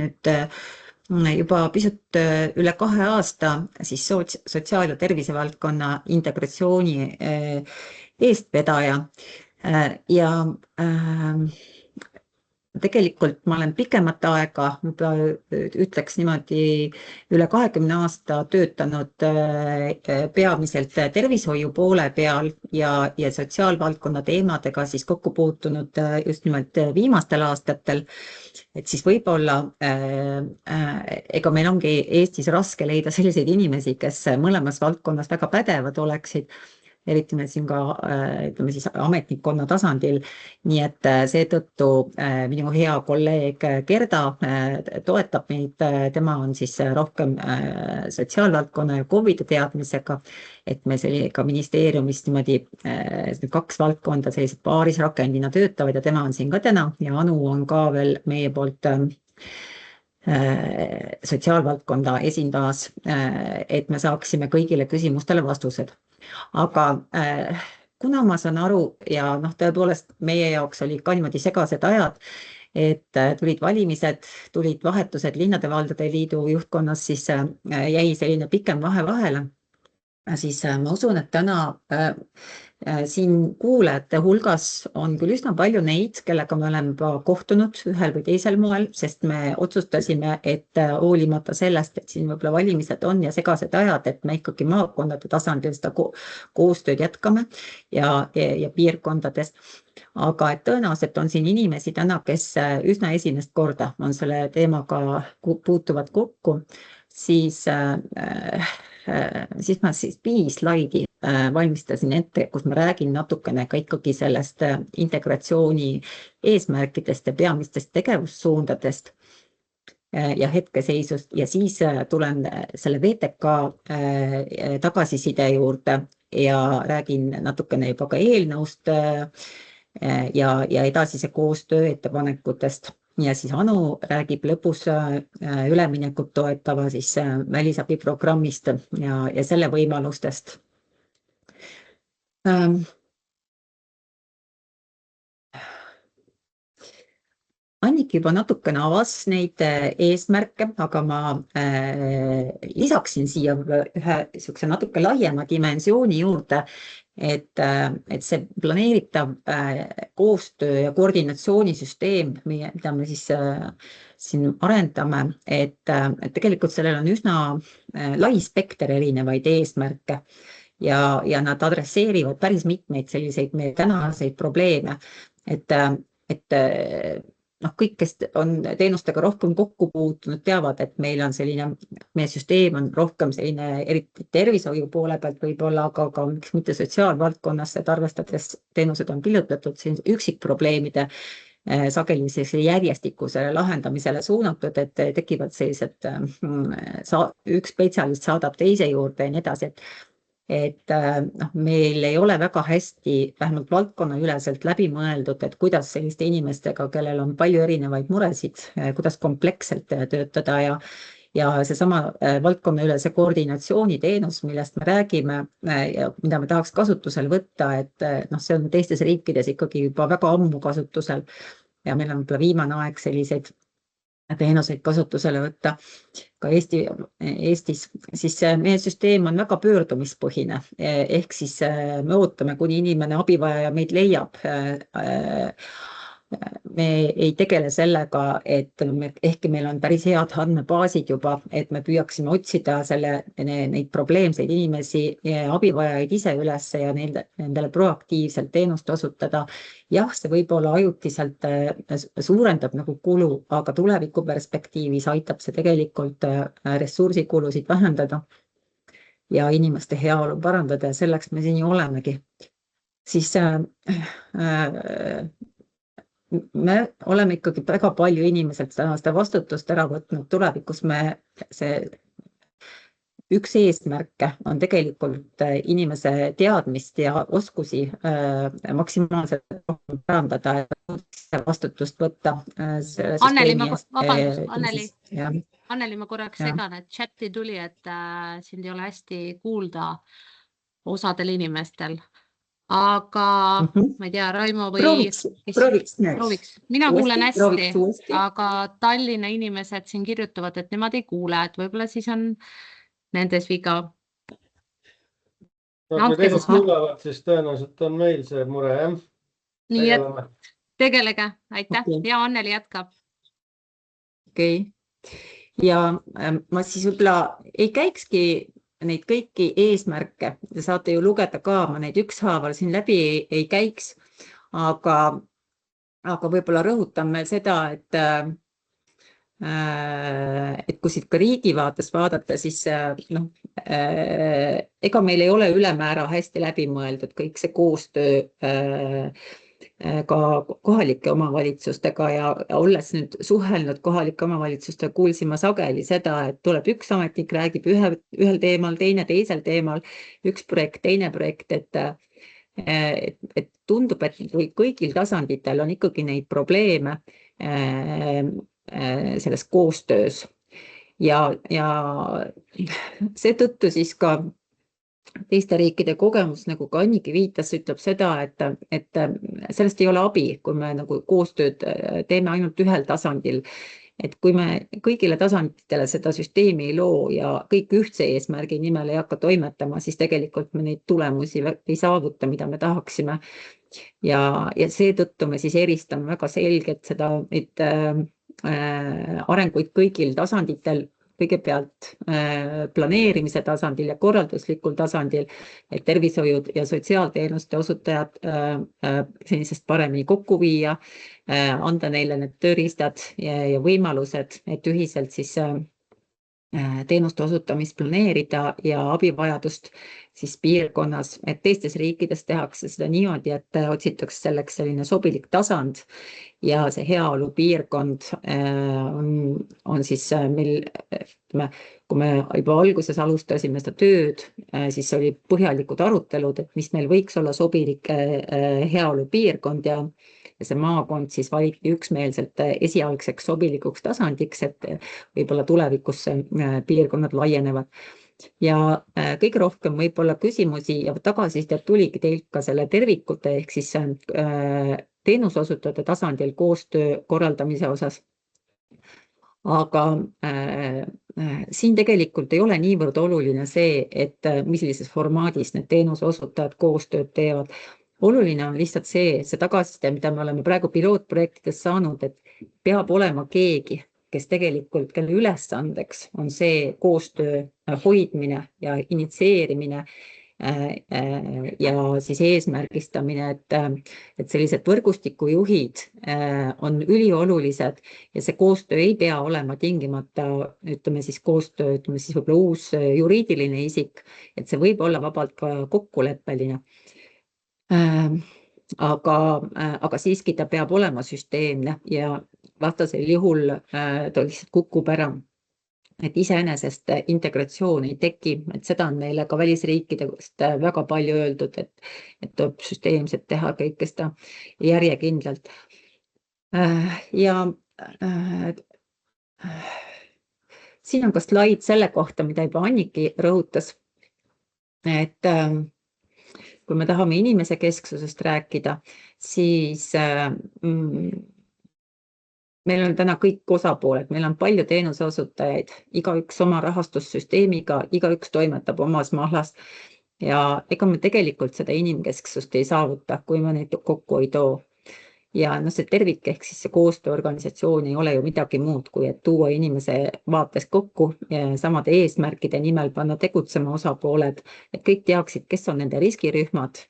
nüüd juba pisut üle 2 aasta siis sotsiaal- ja tervisevaldkonna integratsiooni eestvedaja ja tegelikult ma olen pikemat aega, ütleks niimoodi, üle 20 aasta töötanud peamiselt tervishoiu poole peal ja sotsiaalvaldkonna teemadega siis kokku puutunud just nimelt viimastel aastatel. Et siis võib-olla ega meil ongi Eestis raske leida selliseid inimesi, kes mõlemas valdkonnas väga pädevad oleksid, eriti me siin ka ütleme siis ametnikkonna tasandil. Nii et seetõttu minu hea kolleeg Gerda toetab meid, tema on siis rohkem sotsiaalvaldkonna ja COVID teadmisega, et me ka ministeeriumis niimoodi 2 valdkonda sellised paarisrakendina töötavad ja tema on siin ka täna ja Anu on ka veel meie poolt sotsiaalvaldkonda esindas, et me saaksime kõigile küsimustele vastused. Aga kuna ma saan aru ja tõepoolest meie jaoks oli ka niimoodi segased ajad, et tulid valimised, tulid vahetused Linnade-Valdade Liidu juhtkonnas, siis jäi selline pikem vahe vahele, siis ma usun, et täna siin kuulajate hulgas on küll üsna palju neid, kellega me oleme kohtunud ühel või teisel moel, sest me otsustasime, et hoolimata sellest, et siin võib-olla valimised on ja segased ajad, et me ikkagi maakondade tasandil seda koostööd jätkame ja piirkondades. Aga et tõenäoliselt on siin inimesi täna, kes üsna esimest korda on selle teemaga puutuvad kokku, siis ma 5 slaidi valmistasin ette, kus ma räägin natukene ka ikkagi sellest integratsiooni eesmärkidest ja peamistest tegevussuundadest ja hetkeseisust ja siis tulen selle VTK tagasiside juurde ja räägin natukene juba ka eelnõust ja edasise koostöö ettepanekutest. Ja siis Anu räägib lõpus üleminekut toetava siis välisabiprogrammist ja selle võimalustest. Annik juba natukene avas neid eesmärke, aga ma lisaksin siia ühe natuke laiema dimensiooni juurde, et see planeeritav koostöö ja koordinatsioonisüsteem, mida me siis siin arendame, et tegelikult sellel on üsna lai spekter erinevaid eesmärke ja nad adresseerivad päris mitmeid selliseid meie tänaseid probleeme, et kõik, kes on teenustega rohkem kokku puutunud, teavad, et meil on selline, meie süsteem on rohkem selline eriti tervishoiu poole pealt võib-olla, aga ka miks mitte sotsiaalvaldkonnas, et arvestades teenused on pillutatud siin üksikprobleemide sageli järjestikusele lahendamisele suunatud, et tekivad sellised, üks spetsialist saadab teise juurde ja nii edasi, et meil ei ole väga hästi, vähemalt valdkonnaüleselt läbi mõeldud, et kuidas selliste inimestega, kellel on palju erinevaid muresid, kuidas kompleksselt töötada ja seesama valdkonnaülese koordinatsiooniteenus, millest me räägime ja mida me tahaks kasutusele võtta, et see on teistes riikides ikkagi juba väga ammu kasutusel ja meil on viimane aeg selliseid teenuseid kasutusele võtta ka Eestis, siis meie süsteem on väga pöördumispõhine, ehk siis me ootame, kuni inimene abivajaja meid leiab. Me ei tegele sellega, et ehkki meil on päris head andmebaasid juba, et me püüaksime otsida neid probleemseid inimesi ja abivajajaid ise üles ja nendele proaktiivselt teenust osutada. Jah, see võib-olla ajutiselt suurendab nagu kulu, aga tuleviku perspektiivis aitab see tegelikult ressursikulusid vähendada ja inimeste heaolu parandada ja selleks me siin ju olemegi. Siis me oleme ikkagi väga palju inimeselt seda vastutust ära võtnud. Tulevikus üks eesmärke on tegelikult inimese teadmist ja oskusi maksimaalselt parandada ja vastutust võtta. Anneli, ma korraks segan, et chati tuli, et sind ei ole hästi kuulda osadel inimestel. aga ma ei tea, Raimo või prooviks nüüd. prooviks. Mina kuulen hästi, uuesti. aga Tallinna inimesed siin kirjutavad, et nemad ei kuule, et võib-olla siis on nendes viga. No, kui teised kuulevad, siis tõenäoliselt on meil see mure, jah? Nii et tegelege, aitäh. Ja Anneli jätkab. Okei. Ja ma siis võib-olla ei käikski neid kõiki eesmärke, te saate ju lugeda ka, ma neid ükshaaval siin läbi ei käiks, aga võib-olla rõhutan veel seda, et kui siit ka riigi vaates vaadata, siis ega meil ei ole ülemäära hästi läbi mõeldud kõik see koostöö ka kohalike omavalitsustega ja olles nüüd suhelnud kohalike omavalitsustega, kuulsime sageli seda, et tuleb üks ametnik, räägib ühel teemal, teine teisel teemal, üks projekt, teine projekt, et tundub, et kõigil tasanditel on ikkagi neid probleeme selles koostöös ja seetõttu siis ka teiste riikide kogemus, nagu ka Anniki viitas, ütleb seda, et sellest ei ole abi, kui me nagu koostööd teeme ainult ühel tasandil. Et kui me kõigile tasanditele seda süsteemi ei loo ja kõik ühtse eesmärgi nimel ei hakka toimetama, siis tegelikult me neid tulemusi ei saavuta, mida me tahaksime. Ja seetõttu me siis eristame väga selgelt seda arenguid kõigil tasanditel, kõigepealt planeerimise tasandil ja korralduslikul tasandil, et tervishoiu ja sotsiaalteenuste osutajad senisest paremini kokku viia, anda neile need tööriistad ja võimalused, et ühiselt siis teenuste osutamist planeerida ja abivajadust siis piirkonnas, et teistes riikides tehakse seda niimoodi, et otsitakse selleks selline sobilik tasand ja see heaolu piirkond on siis meil, kui me juba alguses alustasime seda tööd, siis oli põhjalikud arutelud, et mis meil võiks olla sobilik heaolu piirkond ja see maakond siis valiti üksmeelselt esialgseks sobilikuks tasandiks, et võib-olla tulevikus piirkonnad laienevad. Ja kõige rohkem võib-olla küsimusi ja tagasisidet tuligi teilt ka selle tervikute ehk siis teenusosutajate tasandil koostöö korraldamise osas. Aga siin tegelikult ei ole niivõrd oluline see, et millises formaadis need teenusosutajad koostööd teevad. Oluline on lihtsalt see tagasiside, mida me oleme praegu pilootprojektides saanud, et peab olema keegi, kes tegelikult, kelle ülesandeks on see koostöö hoidmine ja initsieerimine ja siis eesmärgistamine, et sellised võrgustikujuhid on üliolulised ja see koostöö ei pea olema tingimata, ütleme siis koostöö, ütleme siis võib-olla uus juriidiline isik, et see võib olla vabalt ka kokkuleppeline. Aga siiski ta peab olema süsteemne ja vastasel juhul ta lihtsalt kukub ära. Et iseenesest integratsioon ei teki, et seda on meile ka välisriikidest väga palju öeldud, et tuleb süsteemselt teha kõike seda järjekindlalt. Ja siin on ka slaid selle kohta, mida juba Anniki rõhutas, et kui me tahame inimese kesksusest rääkida, siis meil on täna kõik osapooled, meil on palju teenuseosutajaid, igaüks oma rahastussüsteemiga, igaüks toimetab omas mahlas ja ega me tegelikult seda inimkesksust ei saavuta, kui me neid kokku ei too. Ja see tervik ehk siis see koostööorganisatsioon ei ole ju midagi muud, kui et tuua inimese vaates kokku ja samade eesmärkide nimel panna tegutsema osapooled, et kõik teaksid, kes on nende riskirühmad,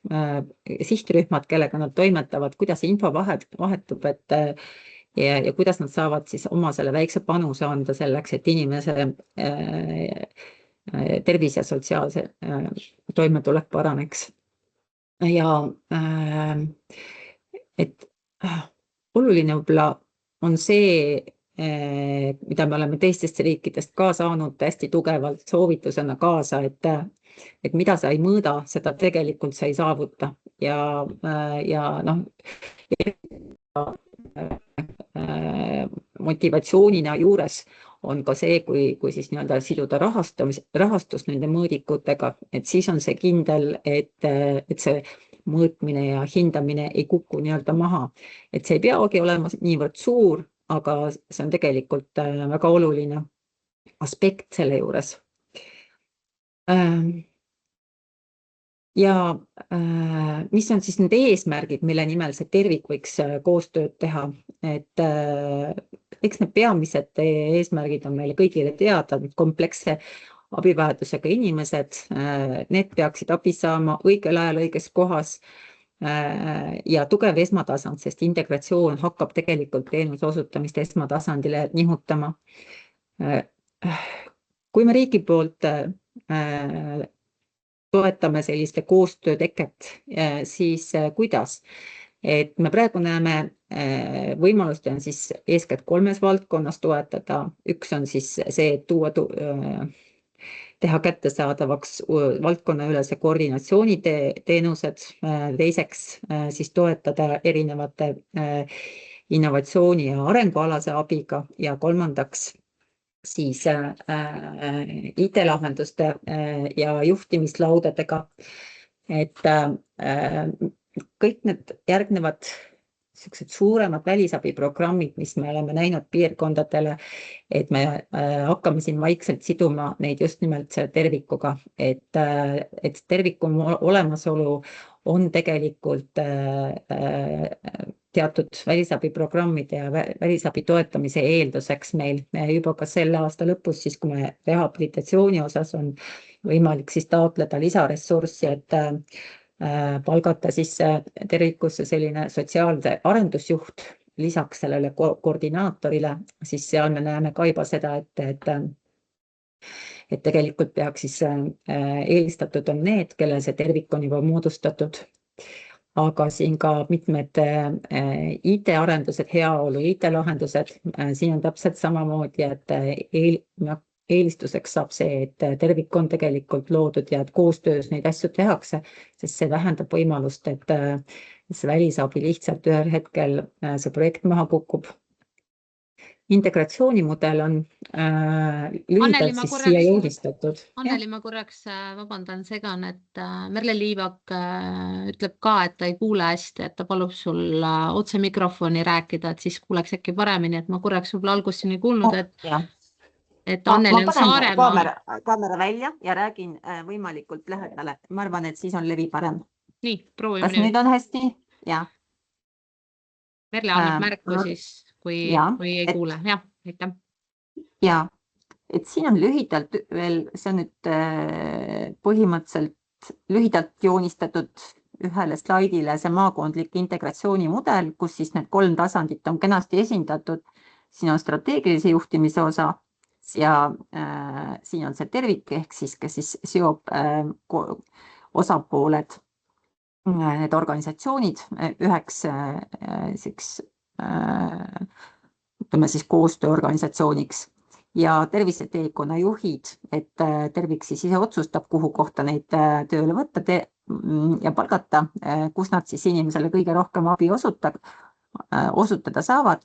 sihtrühmad, kellega nad toimetavad, kuidas info vahetub, ja kuidas nad saavad siis oma selle väikse panuse anda selleks, et inimese tervis ja sotsiaalse toimetulek paraneks. Ja et oluline võib-olla on see, mida me oleme teistest riikidest ka saanud hästi tugevalt soovitusena kaasa, et mida sa ei mõõda, seda tegelikult sa ei saavuta ja motivatsioonina juures on ka see, kui siis nii-öelda siduda rahastus nende mõõdikutega, et siis on see kindel, et see mõõtmine ja hindamine ei kuku nii-öelda maha. Et see ei peagi olema niivõrd suur, aga see on tegelikult väga oluline aspekt selle juures. Ja mis on siis need eesmärgid, mille nimel see tervik võiks koostööd teha? Et eks need peamised eesmärgid on meile kõigile teada, kompleksse abivajadusega inimesed, need peaksid abi saama õigel ajal õiges kohas ja tugev esmatasand, sest integratsioon hakkab tegelikult teenuse osutamist esmatasandile nihutama. Kui me riigi poolt toetame selliste koostööteket, siis kuidas? Et me praegu näeme võimalust on siis eeskätt 3 valdkonnas toetada. Üks on siis see, et teha kättesaadavaks valdkonnaülese koordinatsiooni teenused. Teiseks siis toetada erinevate innovatsiooni ja arengualase abiga ja kolmandaks siis IT-lahenduste ja juhtimislaudadega, et kõik need järgnevad suuremad välisabiprogrammid, mis me oleme näinud piirkondadele, et me hakkame siin vaikselt siduma neid just nimelt selle tervikuga, et terviku olemasolu on tegelikult teatud välisabiprogrammide ja välisabi toetamise eelduseks meil juba ka selle aasta lõpus, siis kui me rehabilitatsiooni osas on võimalik siis taotleda lisaressurssi, et palgata siis tervikusse selline sotsiaalse arendusjuht lisaks sellele koordinaatorile, siis seal me näeme ka juba seda, et tegelikult peaks siis eelistatud on need, kellel see tervik on juba moodustatud. Aga siin ka mitmed IT-arendused, heaolu IT-lahendused, siin on täpselt samamoodi, et eelistuseks saab see, et tervik on tegelikult loodud ja et koostöös neid asju tehakse, sest see vähendab võimalust, et see välisabi lihtsalt ühel hetkel see projekt maha kukub. Integratsioonimudel on lühidalt siis siia joodistatud. Anneli, ma korraks vabandan, segan, et Merle Liivak ütleb ka, et ta ei kuule hästi, et ta palub sul otse mikrofoni rääkida, et siis kuuleks äkki paremini, et ma korraks võib-olla alguseni kuulnud, et Anneli on Saaremaal. Kaamera välja ja räägin võimalikult lähedale. Ma arvan, et siis on levi parem. Nii, proovime nüüd. Kas nüüd on hästi? Ja. Merle annab märku siis, kui ei kuule. Jah, aitäh. Ja, et siin on lühidalt veel, see on nüüd põhimõtteliselt lühidalt joonistatud ühele slaidile see maakondlik integratsioonimudel, kus siis need 3 tasandit on kenasti esindatud. Siin on strateegilise juhtimise osa ja siin on see tervik ehk siis, kes siis seob osapooled, need organisatsioonid üheks ütleme siis koostööorganisatsiooniks ja terviseteekonna juhid, et tervik siis ise otsustab, kuhu kohta neid tööle võtta ja palgata, kus nad siis inimesele kõige rohkem abi osutada saavad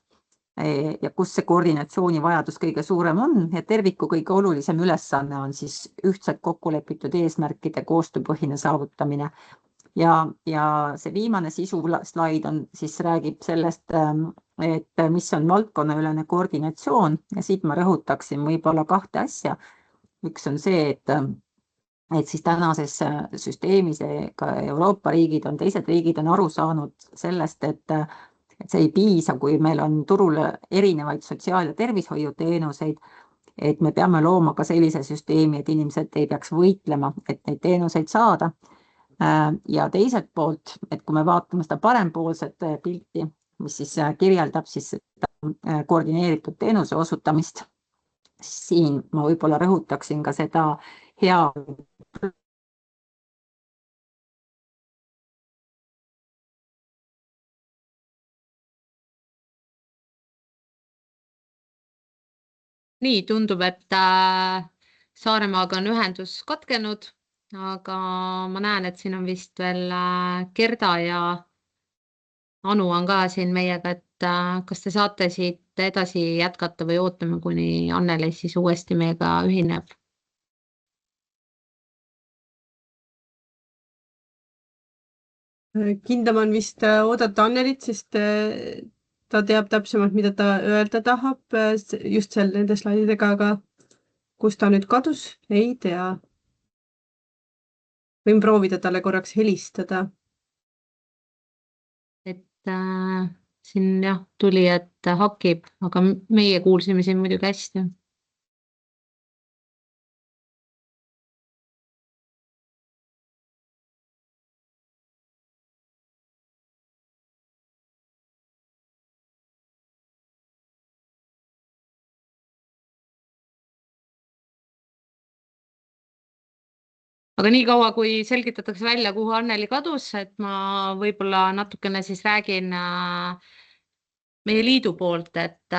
ja kus see koordinatsiooni vajadus kõige suurem on ja terviku kõige olulisem ülesanne on siis ühtselt kokkulepitud eesmärkide koostööpõhine saavutamine. Ja see viimane sisuslaid on siis räägib sellest, et mis on valdkonnaülene koordinatsioon ja siit ma rõhutaksin võib-olla 2 asja. Üks on see, et siis tänases süsteemis ka Euroopa riigid on, teised riigid on aru saanud sellest, et see ei piisa, kui meil on turul erinevaid sotsiaal- ja tervishoiuteenuseid, et me peame looma ka sellise süsteemi, et inimesed ei peaks võitlema, et neid teenuseid saada. Ja teiselt poolt, et kui me vaatame seda parempoolset pilti, mis siis kirjeldab siis koordineeritud teenuse osutamist, siin ma võib-olla rõhutaksin ka seda hea Nii, tundub, et Saaremaaga on ühendus katkenud, aga ma näen, et siin on vist veel Gerda ja Anu on ka siin meiega, et kas te saate siit edasi jätkata või ootame, kuni Anneli siis uuesti meiega ühineb? Kindlam on vist oodata Annelit, sest ta teab täpsemalt, mida ta öelda tahab just nende slaididega, aga kus ta nüüd kadus, ei tea. Võin proovida talle korraks helistada. Et siin jah, tuli, et hakib, aga meie kuulsime siin muidugi hästi. Aga nii kaua, kui selgitatakse välja, kuhu Anneli kadus, et ma võib-olla natukene siis räägin meie liidu poolt, et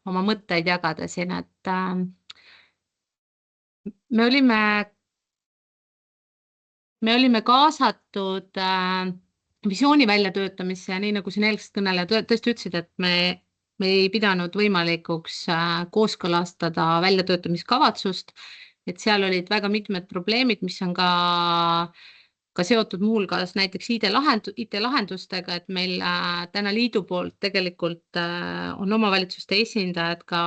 oma mõtteid jagada siin, et me olime kaasatud visiooni väljatöötamisse ja nii nagu siin eelmised kõnelejad tõesti ütlesid, et me ei pidanud võimalikuks kooskõlastada väljatöötamiskavatsust, et seal olid väga mitmed probleemid, mis on ka seotud muuhulgas näiteks IT-lahendustega, et meil täna liidu poolt tegelikult on omavalitsuste esindajad ka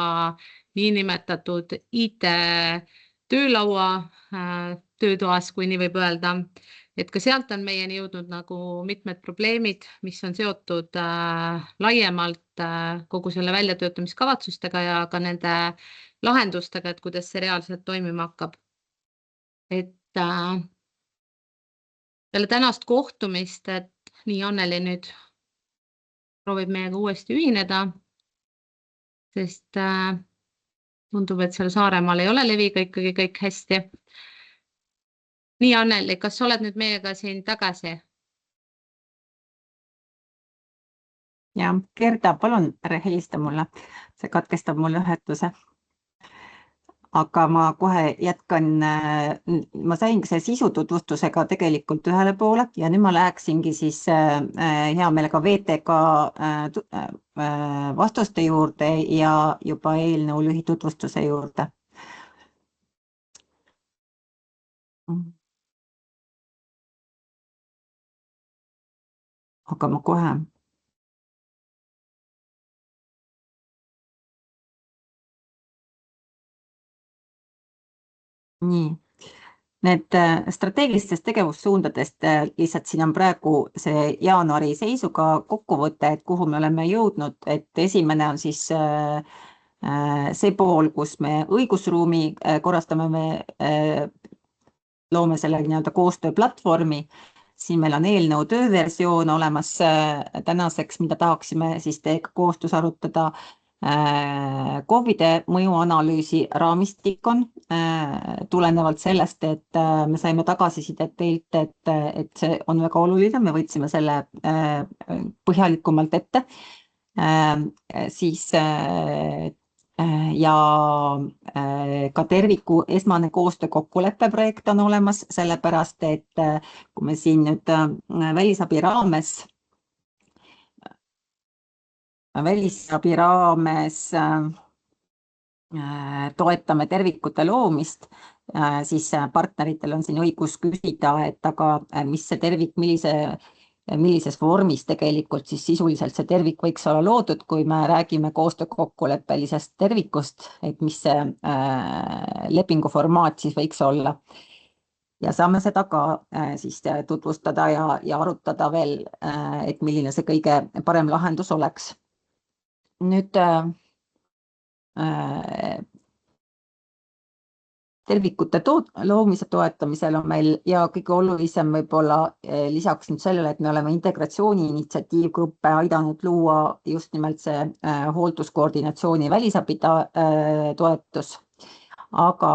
niinimetatud IT-töölaua töötoas, kui nii võib öelda, et ka sealt on meieni jõudnud nagu mitmed probleemid, mis on seotud laiemalt kogu selle väljatöötamiskavatsustega ja ka nende lahendustega, et kuidas see reaalselt toimima hakkab. Et peale tänast kohtumist, et nii Anneli nüüd proovib meiega uuesti ühineda, sest tundub, et seal Saaremaal ei ole leviga ikkagi kõik hästi. Nii Anneli, kas oled nüüd meiega siin tagasi? Ja Gerda, palun helista mulle, see katkestab mul ühenduse. Aga ma kohe jätkan, ma sain see sisututvustusega tegelikult ühele poole ja nüüd ma läheksingi siis hea meelega VTK vastuste juurde ja juba eelnõu lühitutvustuse juurde. Aga ma kohe. Nii, need strateegilistest tegevussuundadest lihtsalt siin on praegu see jaanuari seisuga kokkuvõte, et kuhu me oleme jõudnud, et esimene on siis see pool, kus me õigusruumi korrastame, me loome selle nii-öelda koostööplatvormi. Siin meil on eelnõu tööversioon olemas tänaseks, mida tahaksime siis teiega koostöös arutada. KOV-ide mõjuanalüüsi raamistik on tulenevalt sellest, et me saime tagasisidet teilt, et see on väga oluline, me võtsime selle põhjalikumalt ette. Siis ja ka terviku esmane koostöökokkuleppe projekt on olemas, sellepärast et kui me siin nüüd välisabi raames toetame tervikute loomist, siis partneritel on siin õigus küsida, et aga mis see tervik, millises vormis tegelikult siis sisuliselt see tervik võiks olla loodud, kui me räägime koostöökokkuleppelisest tervikust, et mis see lepingu formaat siis võiks olla. Ja saame seda ka siis tutvustada ja arutada veel, et milline see kõige parem lahendus oleks. Nüüd tervikute loomise toetamisel on meil ja kõige olulisem võib-olla lisaks nüüd sellele, et me oleme integratsiooni initsiatiivgruppe aidanud luua just nimelt see hoolduskoordinatsiooni välisabi toetus, aga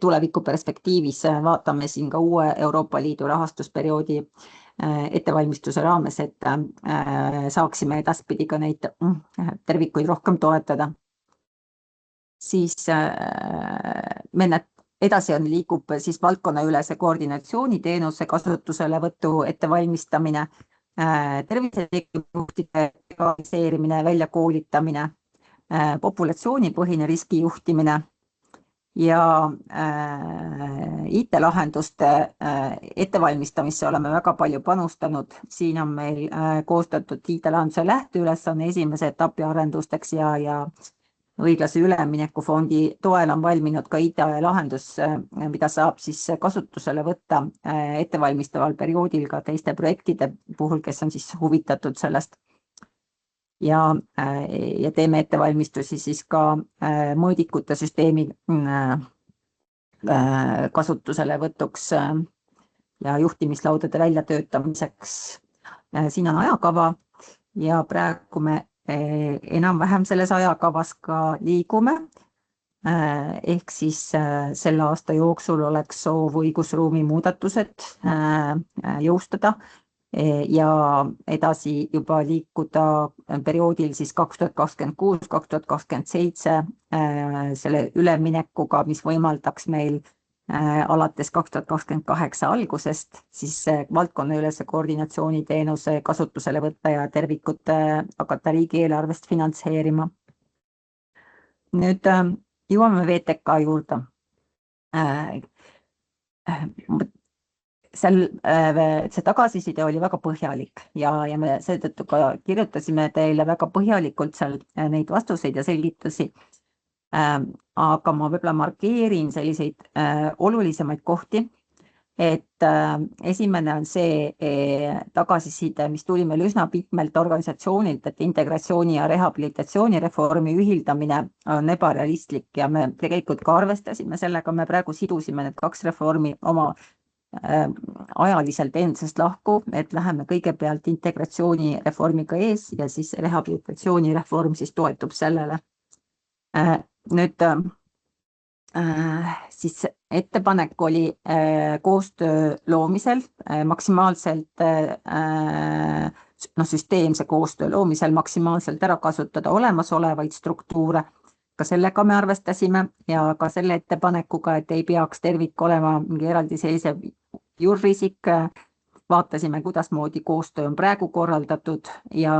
tuleviku perspektiivis vaatame siin ka uue Euroopa Liidu rahastusperioodi ettevalmistuse raames, et saaksime edaspidi ka neid tervikuid rohkem toetada. Siis edasi liigub siis valdkonnaülese koordinatsiooniteenuse kasutuselevõtu ettevalmistamine, tervisejuhtide organiseerimine, väljakoolitamine, populatsioonipõhine riskijuhtimine ja IT-lahenduste ettevalmistamisse oleme väga palju panustanud. Siin on meil koostatud IT-lahenduse lähteülesanne esimese etapi arendusteks ja õiglase ülemineku fondi toel on valminud ka IT-lahendus, mida saab siis kasutusele võtta ettevalmistaval perioodil ka teiste projektide puhul, kes on siis huvitatud sellest. Ja teeme ettevalmistusi siis ka mõõdikute süsteemi kasutusele võtuks ja juhtimislaudade väljatöötamiseks. Siin on ajakava ja praegu me enam-vähem selles ajakavas ka liigume. Ehk siis selle aasta jooksul oleks soov õigusruumi muudatused jõustada ja edasi juba liikuda perioodil siis 2026-2027 selle üleminekuga, mis võimaldaks meil alates 2028 algusest siis valdkonnaülese koordinatsiooniteenuse kasutusele võtta ja tervikut hakata riigieelarvest finantseerima. Nüüd jõuame VTK juurde. See tagasiside oli väga põhjalik ja me seetõttu ka kirjutasime teile väga põhjalikult seal neid vastuseid ja selgitusi. Aga ma võib-olla markeerin selliseid olulisemaid kohti, et esimene on see tagasiside, mis tuli meil üsna mitmelt organisatsioonilt, et integratsiooni ja rehabilitatsioonireformi ühildamine on ebarealistlik ja me tegelikult ka arvestasime sellega, me praegu sidusime need kaks reformi oma ajaliselt endast lahku, et läheme kõigepealt integratsioonireformiga ees ja siis rehabilitatsioonireform siis toetub sellele. Nüüd siis ettepanek oli koostöö loomisel maksimaalselt, süsteemse koostöö loomisel maksimaalselt ära kasutada olemasolevaid struktuure. Ka sellega me arvestasime ja ka selle ettepanekuga, et ei peaks tervik olema mingi eraldi sellise juurisik. Vaatasime, kuidas moodi koostöö on praegu korraldatud ja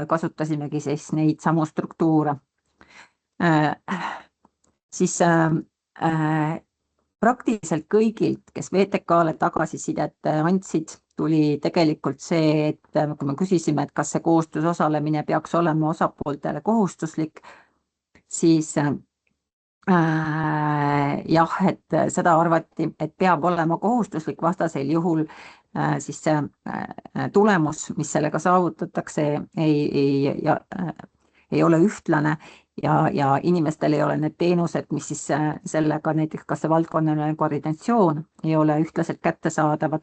kasutasimegi siis neid samu struktuure. Siis praktiliselt kõigilt, kes VTK-le tagasisidet andsid, tuli tegelikult see, et kui me küsisime, et kas see koostöös osalemine peaks olema osapooltele kohustuslik, siis jah, et seda arvati, et peab olema kohustuslik, vastasel juhul siis see tulemus, mis sellega saavutatakse, ei ole ühtlane ja inimestel ei ole need teenused, mis siis sellega näiteks kas see valdkonnaline koordinatsioon ei ole ühtlaselt kättesaadavad.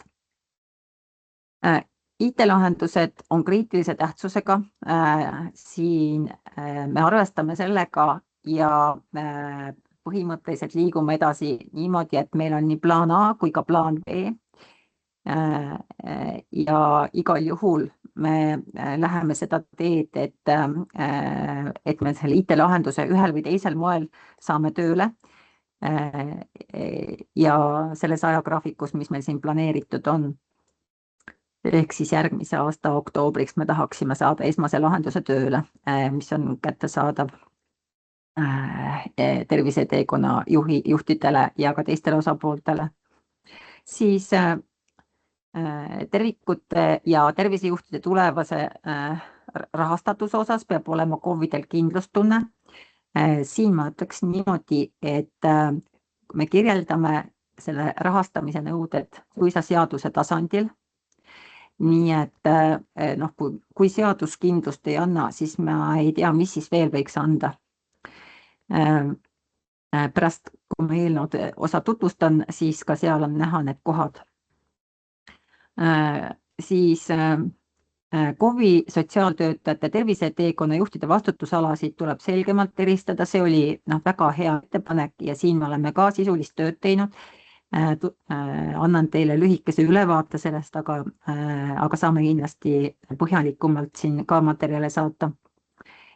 IT-lahendused on kriitilise tähtsusega. Siin me arvestame sellega ja põhimõtteliselt liigume edasi niimoodi, et meil on nii plaan A kui ka plaan B. Ja igal juhul me läheme seda teed, et me selle IT-lahenduse ühel või teisel moel saame tööle ja selles ajagraafikus, mis meil siin planeeritud on. Ehk siis järgmise aasta oktoobriks me tahaksime saada esmase lahenduse tööle, mis on kättesaadav terviseteekonna juhtidele ja ka teistele osapooltele. Siis tervikute ja tervisejuhtide tulevase rahastatuse osas peab olema KOV-idel kindlustunne. Siin ma ütleks niimoodi, et me kirjeldame selle rahastamise nõuded suisa seaduse tasandil. Nii et kui seadus kindlust ei anna, siis ma ei tea, mis siis veel võiks anda. Pärast, kui ma eelnõud osa tutvustan, siis ka seal on näha need kohad. Siis KOV-i sotsiaaltöötajate terviseteekonna juhtide vastutusalasid tuleb selgemalt eristada. See oli väga hea ettepanek ja siin me oleme ka sisulist tööd teinud. Annan teile lühikese ülevaate sellest, aga saame kindlasti põhjalikumalt siin ka materjale saata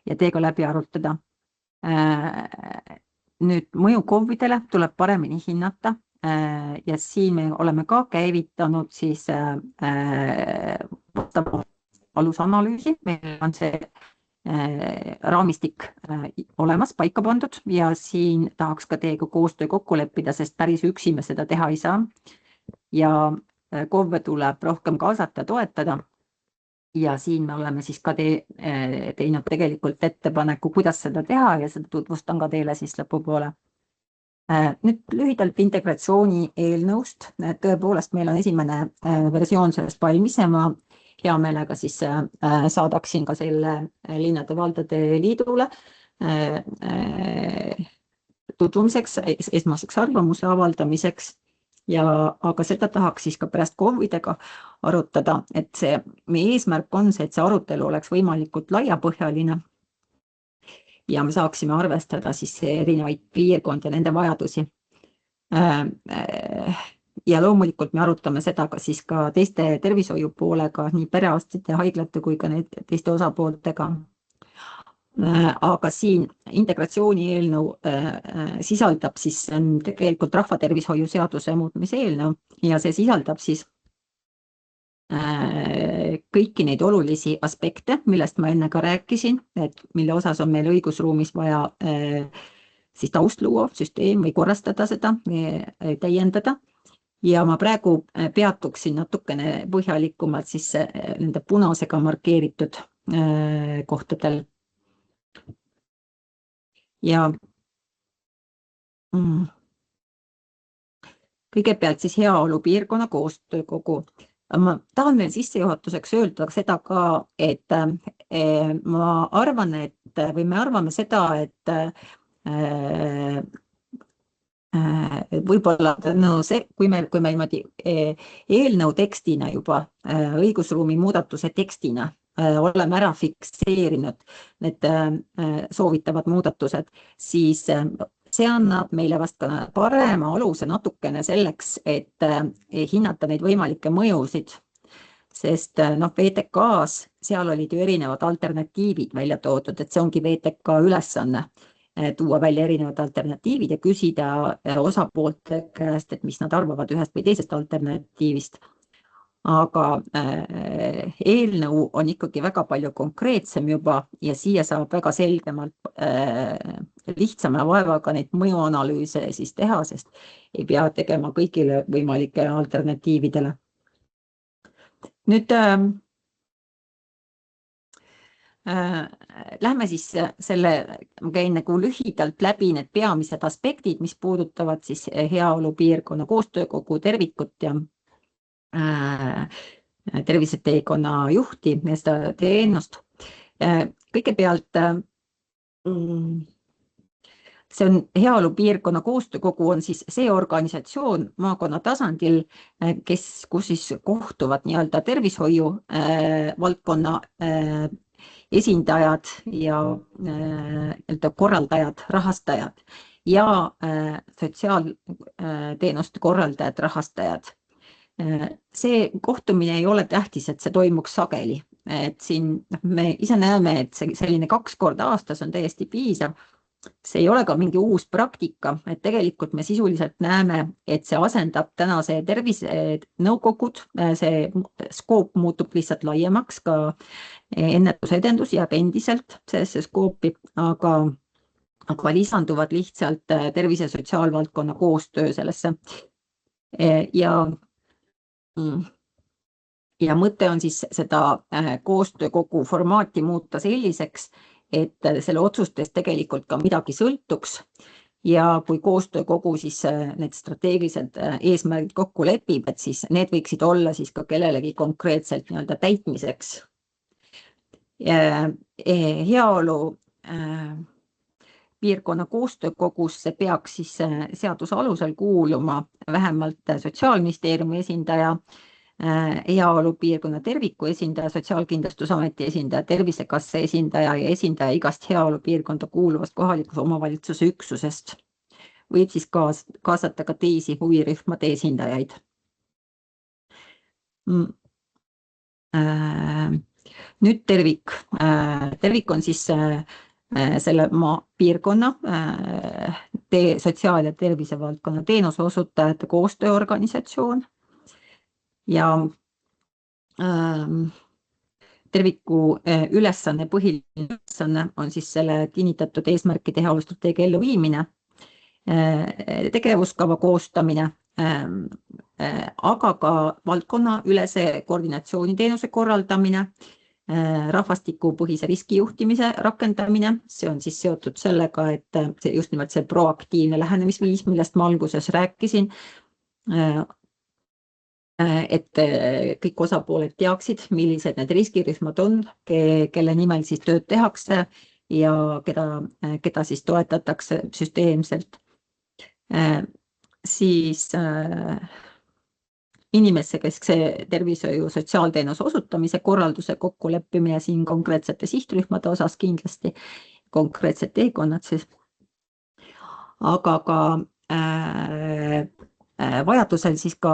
ja teiega läbi arutada. Nüüd mõju KOV-idele tuleb paremini hinnata ja siin me oleme ka käivitanud siis alusanalüüsi. Meil on see raamistik olemas, paika pandud ja siin tahaks ka teiega koostöö kokku leppida, sest päris üksi me seda teha ei saa. Ja KOV-e tuleb rohkem kaasata, toetada. Ja siin me oleme siis ka teinud tegelikult ettepaneku, kuidas seda teha ja seda tutvustan ka teile siis lõpupoole. Nüüd lühidalt integratsiooni eelnõust. Tõepoolest, meil on esimene versioon sellest valmis ja ma hea meelega siis saadaksin ka selle linnade valdade liidule tutvumiseks, esmaseks arvamuse avaldamiseks. Aga seda tahaks siis ka pärast KOV-idega arutada, et meie eesmärk on see, et see arutelu oleks võimalikult laiapõhjaline ja me saaksime arvestada siis erinevaid piirkondi ja nende vajadusi. Ja loomulikult me arutame seda ka siis ka teiste tervishoiu poolega, nii perearstide, haiglate kui ka teiste osapooltega. Aga siin integratsiooni eelnõu sisaldab siis tegelikult rahvatervishoiu seaduse muutmise eelnõu ja see sisaldab siis kõiki neid olulisi aspekte, millest ma enne ka rääkisin, et mille osas on meil õigusruumis vaja siis taust luua, süsteem või korrastada seda, täiendada. Ja ma praegu peatuksin natukene põhjalikumalt siis nende punasega markeeritud kohtadel. Ja kõigepealt siis heaolu piirkonna koostöökogu. Ma tahan veel sissejuhatuseks öelda seda ka, et ma arvan, või me arvame seda, et võib-olla kui me niimoodi eelnõu tekstina juba õigusruumi muudatuse tekstina oleme ära fikseerinud need soovitavad muudatused, siis see annab meile vast ka parema aluse natukene selleks, et hinnata neid võimalikke mõjusid, sest VTK-s seal olid ju erinevad alternatiivid välja toodud, et see ongi VTK ülesanne tuua välja erinevad alternatiivid ja küsida osapoolte käest, et mis nad arvavad ühest või teisest alternatiivist. Aga eelnõu on ikkagi väga palju konkreetsem juba ja siia saab väga selgemalt lihtsama vaevaga neid mõjuanalüüse siis teha, sest ei pea tegema kõigile võimalike alternatiividele. Nüüd lähme siis ma käin nagu lühidalt läbi need peamised aspektid, mis puudutavad siis heaolu piirkonna koostöökogu tervikut ja terviseteekonna juhti ja seda teenust. Kõigepealt see on heaolu piirkonna koostöökogu on siis see organisatsioon maakonna tasandil, kus siis kohtuvad nii-öelda tervishoiu valdkonna esindajad ja korraldajad, rahastajad ja sotsiaalteenuste korraldajad, rahastajad. See kohtumine ei ole tähtis, et see toimuks sageli. Et siin me ise näeme, et selline 2 korda aastas on täiesti piisav. See ei ole ka mingi uus praktika, et tegelikult me sisuliselt näeme, et see asendab tänase tervisenõukogud, see skoop muutub lihtsalt laiemaks, ka ennetusedendus jääb endiselt sellesse skoopi, aga lisanduvad lihtsalt tervise- ja sotsiaalvaldkonna koostöö sellesse. Ja mõte on siis seda koostöökogu formaati muuta selliseks, et selle otsustest tegelikult ka midagi sõltuks ja kui koostöökogu siis need strateegilised eesmärgid kokku lepib, et siis need võiksid olla siis ka kellelegi konkreetselt nii-öelda täitmiseks. Heaolu piirkonna koostöökogusse peaks siis seaduse alusel kuuluma vähemalt Sotsiaalministeeriumi esindaja, heaolu piirkonna terviku esindaja, Sotsiaalkindlustusameti esindaja, Tervisekassa esindaja ja esindaja igast heaolu piirkonda kuuluvast kohalikus omavalitsuse üksusest. Võib siis kaasata ka teisi huvirühmade esindajaid. Nüüd tervik. Tervik on siis selle piirkonna sotsiaal- ja tervisevaldkonna teenuse osutajate koostööorganisatsioon ja terviku ülesanne, põhiline ülesanne on siis selle kinnitatud eesmärkide heaolustrateegia elluviimine, tegevuskava koostamine, aga ka valdkonnaülese koordinatsiooniteenuse korraldamine, rahvastikupõhise riskijuhtimise rakendamine, see on siis seotud sellega, et see just nimelt see proaktiivne lähenemisviis, millest ma alguses rääkisin, et kõik osapooled teaksid, millised need riskirühmad on, kelle nimel siis tööd tehakse ja keda siis toetatakse süsteemselt. Siis inimesekeskse tervishoiu sotsiaalteenuse osutamise korralduse kokkuleppimine siin konkreetsete sihtrühmade osas kindlasti, konkreetsed teekonnad siis, aga ka vajadusel siis ka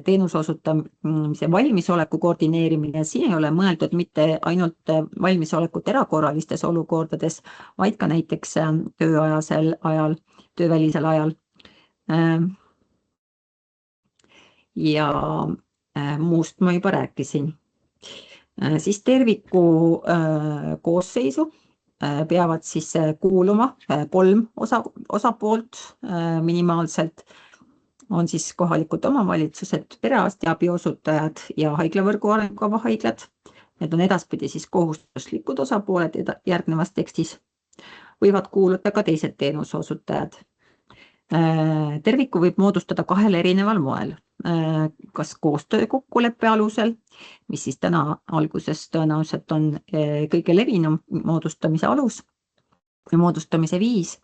teenuse osutamise valmisoleku koordineerimine. Siin ei ole mõeldud mitte ainult valmisolekut erakorralistes olukordades, vaid ka näiteks tööajasel ajal, töövälisel ajal. Ja muust ma juba rääkisin. Siis terviku koosseisu peavad siis kuuluma 3 osapoolt minimaalselt. On siis kohalikud omavalitsused, perearstiabi osutajad ja haiglavõrgu arengukava haiglad. Need on edaspidi siis kohustuslikud osapooled järgnevas tekstis. Võivad kuuluda ka teised teenuse osutajad. Terviku võib moodustada 2 erineval moel. Kas koostöö kokkuleppe alusel, mis siis täna alguses tõenäoliselt on kõige levinum moodustamise alus või moodustamise viis.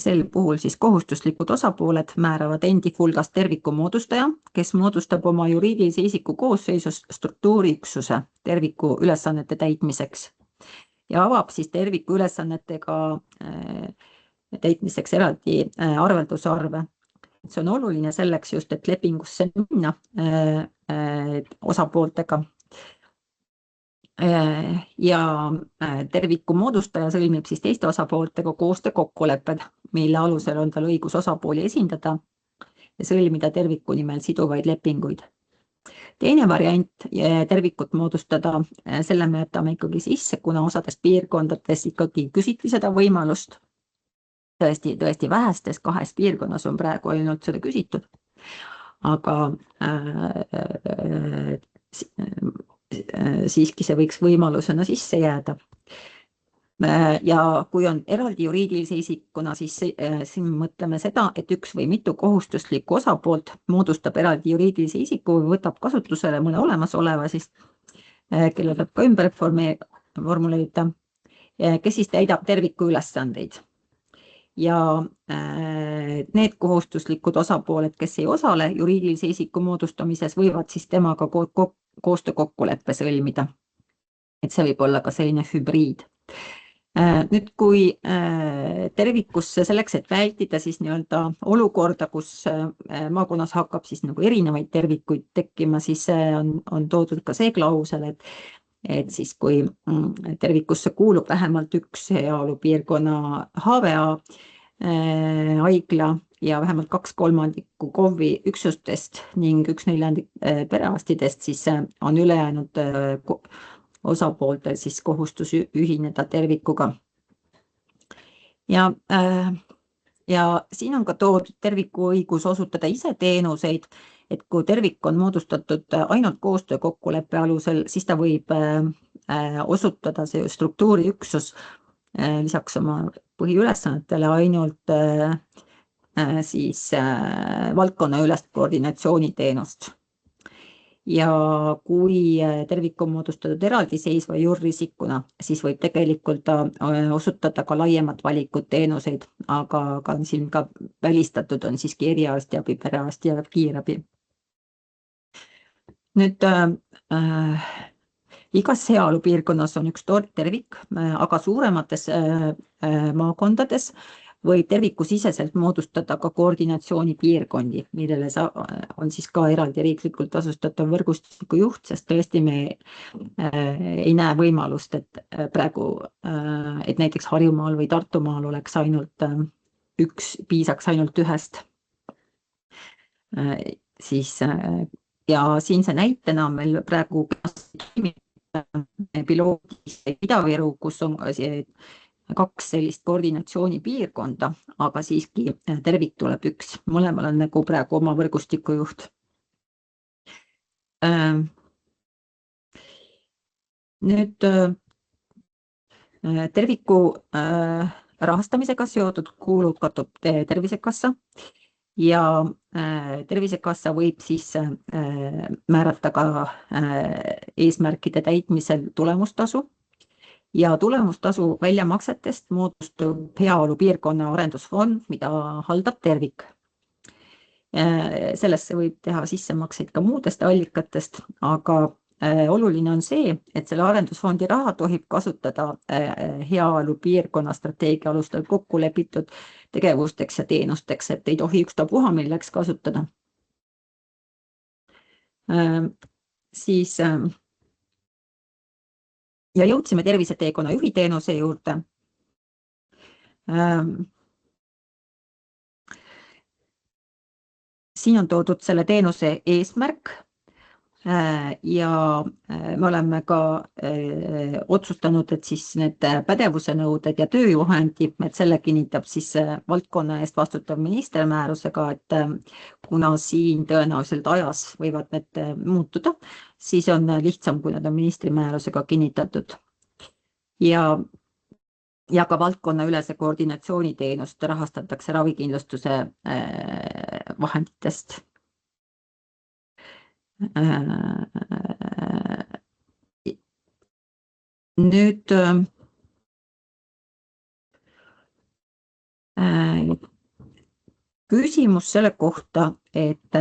Sel puhul siis kohustuslikud osapooled määravad endi hulgast terviku moodustaja, kes moodustab oma juriidilise isiku koosseisus struktuuriüksuse terviku ülesannete täitmiseks ja avab siis terviku ülesannetega täitmiseks eraldi arveldusarve. See on oluline selleks just, et lepingusse minna osapooltega. Ja terviku moodustaja sõlmib siis teiste osapooltega koostöö kokkulepped, mille alusel on tal õigus osapooli esindada ja sõlmida terviku nimel siduvaid lepinguid. Teine variant tervikut moodustada, selle me jätame ikkagi sisse, kuna osades piirkondades ikkagi küsiti seda võimalust. Tõesti vähestes 2 piirkonnas on praegu ainult seda küsitud, aga siiski see võiks võimalusena sisse jääda. Ja kui on eraldi juriidilise isikuna, siis siin mõtleme seda, et üks või mitu kohustuslikku osapoolt moodustab eraldi juriidilise isiku või võtab kasutusele mõne olemasoleva, siis, kelle peab ka ümber formuleerida, kes siis täidab terviku ülesandeid. Ja need kohustuslikud osapooled, kes ei osale juriidilise isiku moodustamises, võivad siis temaga koostöö kokkuleppe sõlmida. Et see võib olla ka selline hübriid. Nüüd, kui tervikusse selleks, et vältida siis nii-öelda olukorda, kus maakonnas hakkab siis nagu erinevaid tervikuid tekkima, siis on toodud ka see klausel, et siis kui tervikusse kuulub vähemalt üks heaolupiirkonna HVA haigla ja vähemalt 2/3 KOV-i üksustest ning 1/4 perearstidest, siis on ülejäänud osapooltel siis kohustus ühineda tervikuga. Ja siin on ka toodud terviku õigus osutada ise teenuseid, et kui tervik on moodustatud ainult koostöö kokkuleppe alusel, siis ta võib osutada see struktuuriüksus lisaks oma põhiülesannetele ainult siis valdkonnaülest koordinatsiooniteenust. Ja kui tervik on moodustatud eraldiseisva juurisikuna, siis võib tegelikult osutada ka laiemat valikut teenuseid, aga siin ka välistatud on siiski eriarstiabi, perearsti ja kiirabi. Nüüd igas heaolupiirkonnas on üks tervik, aga suuremates maakondades võib terviku siseselt moodustada ka koordinatsioonipiirkondi, millele on siis ka eraldi riiklikult tasustatav võrgustiku juht, sest tõesti me ei näe võimalust, et praegu, et näiteks Harjumaal või Tartumaal oleks ainult piisaks ainult ühest. Ja siin see näitena meil praegu pilootis Ida-Viru, kus on ka 2 sellist koordinatsioonipiirkonda, aga siiski tervik tuleb üks. Mõlemal on nagu praegu oma võrgustikujuht. Nüüd terviku rahastamisega seotud kulud katab Tervisekassa ja Tervisekassa võib siis määrata ka eesmärkide täitmisel tulemustasu ja tulemustasu väljamaksetest moodustub Heaolu piirkonna arendusfond, mida haldab Tervik. Sellesse võib teha sissemakseid ka muudest allikatest, aga oluline on see, et selle arendusfondi raha tohib kasutada Heaolu piirkonna strateegia alustel kokku lepitud tegevusteks ja teenusteks, et ei tohi ükstapuha milleks kasutada. Siis ja jõudsime terviseteekonna juhi teenuse juurde. Siin on toodud selle teenuse eesmärk ja me oleme ka otsustanud, et siis need pädevuse nõuded ja tööjuhendi, et selle kinnitab siis valdkonna eest vastutav minister määrusega, et kuna siin tõenäoliselt ajas võivad need muutuda, siis on lihtsam, kui nad on ministri määrusega kinnitatud. Ja ka valdkonna ülese koordinatsiooniteenust rahastatakse ravikindlustuse vahenditest. Nüüd küsimus selle kohta, et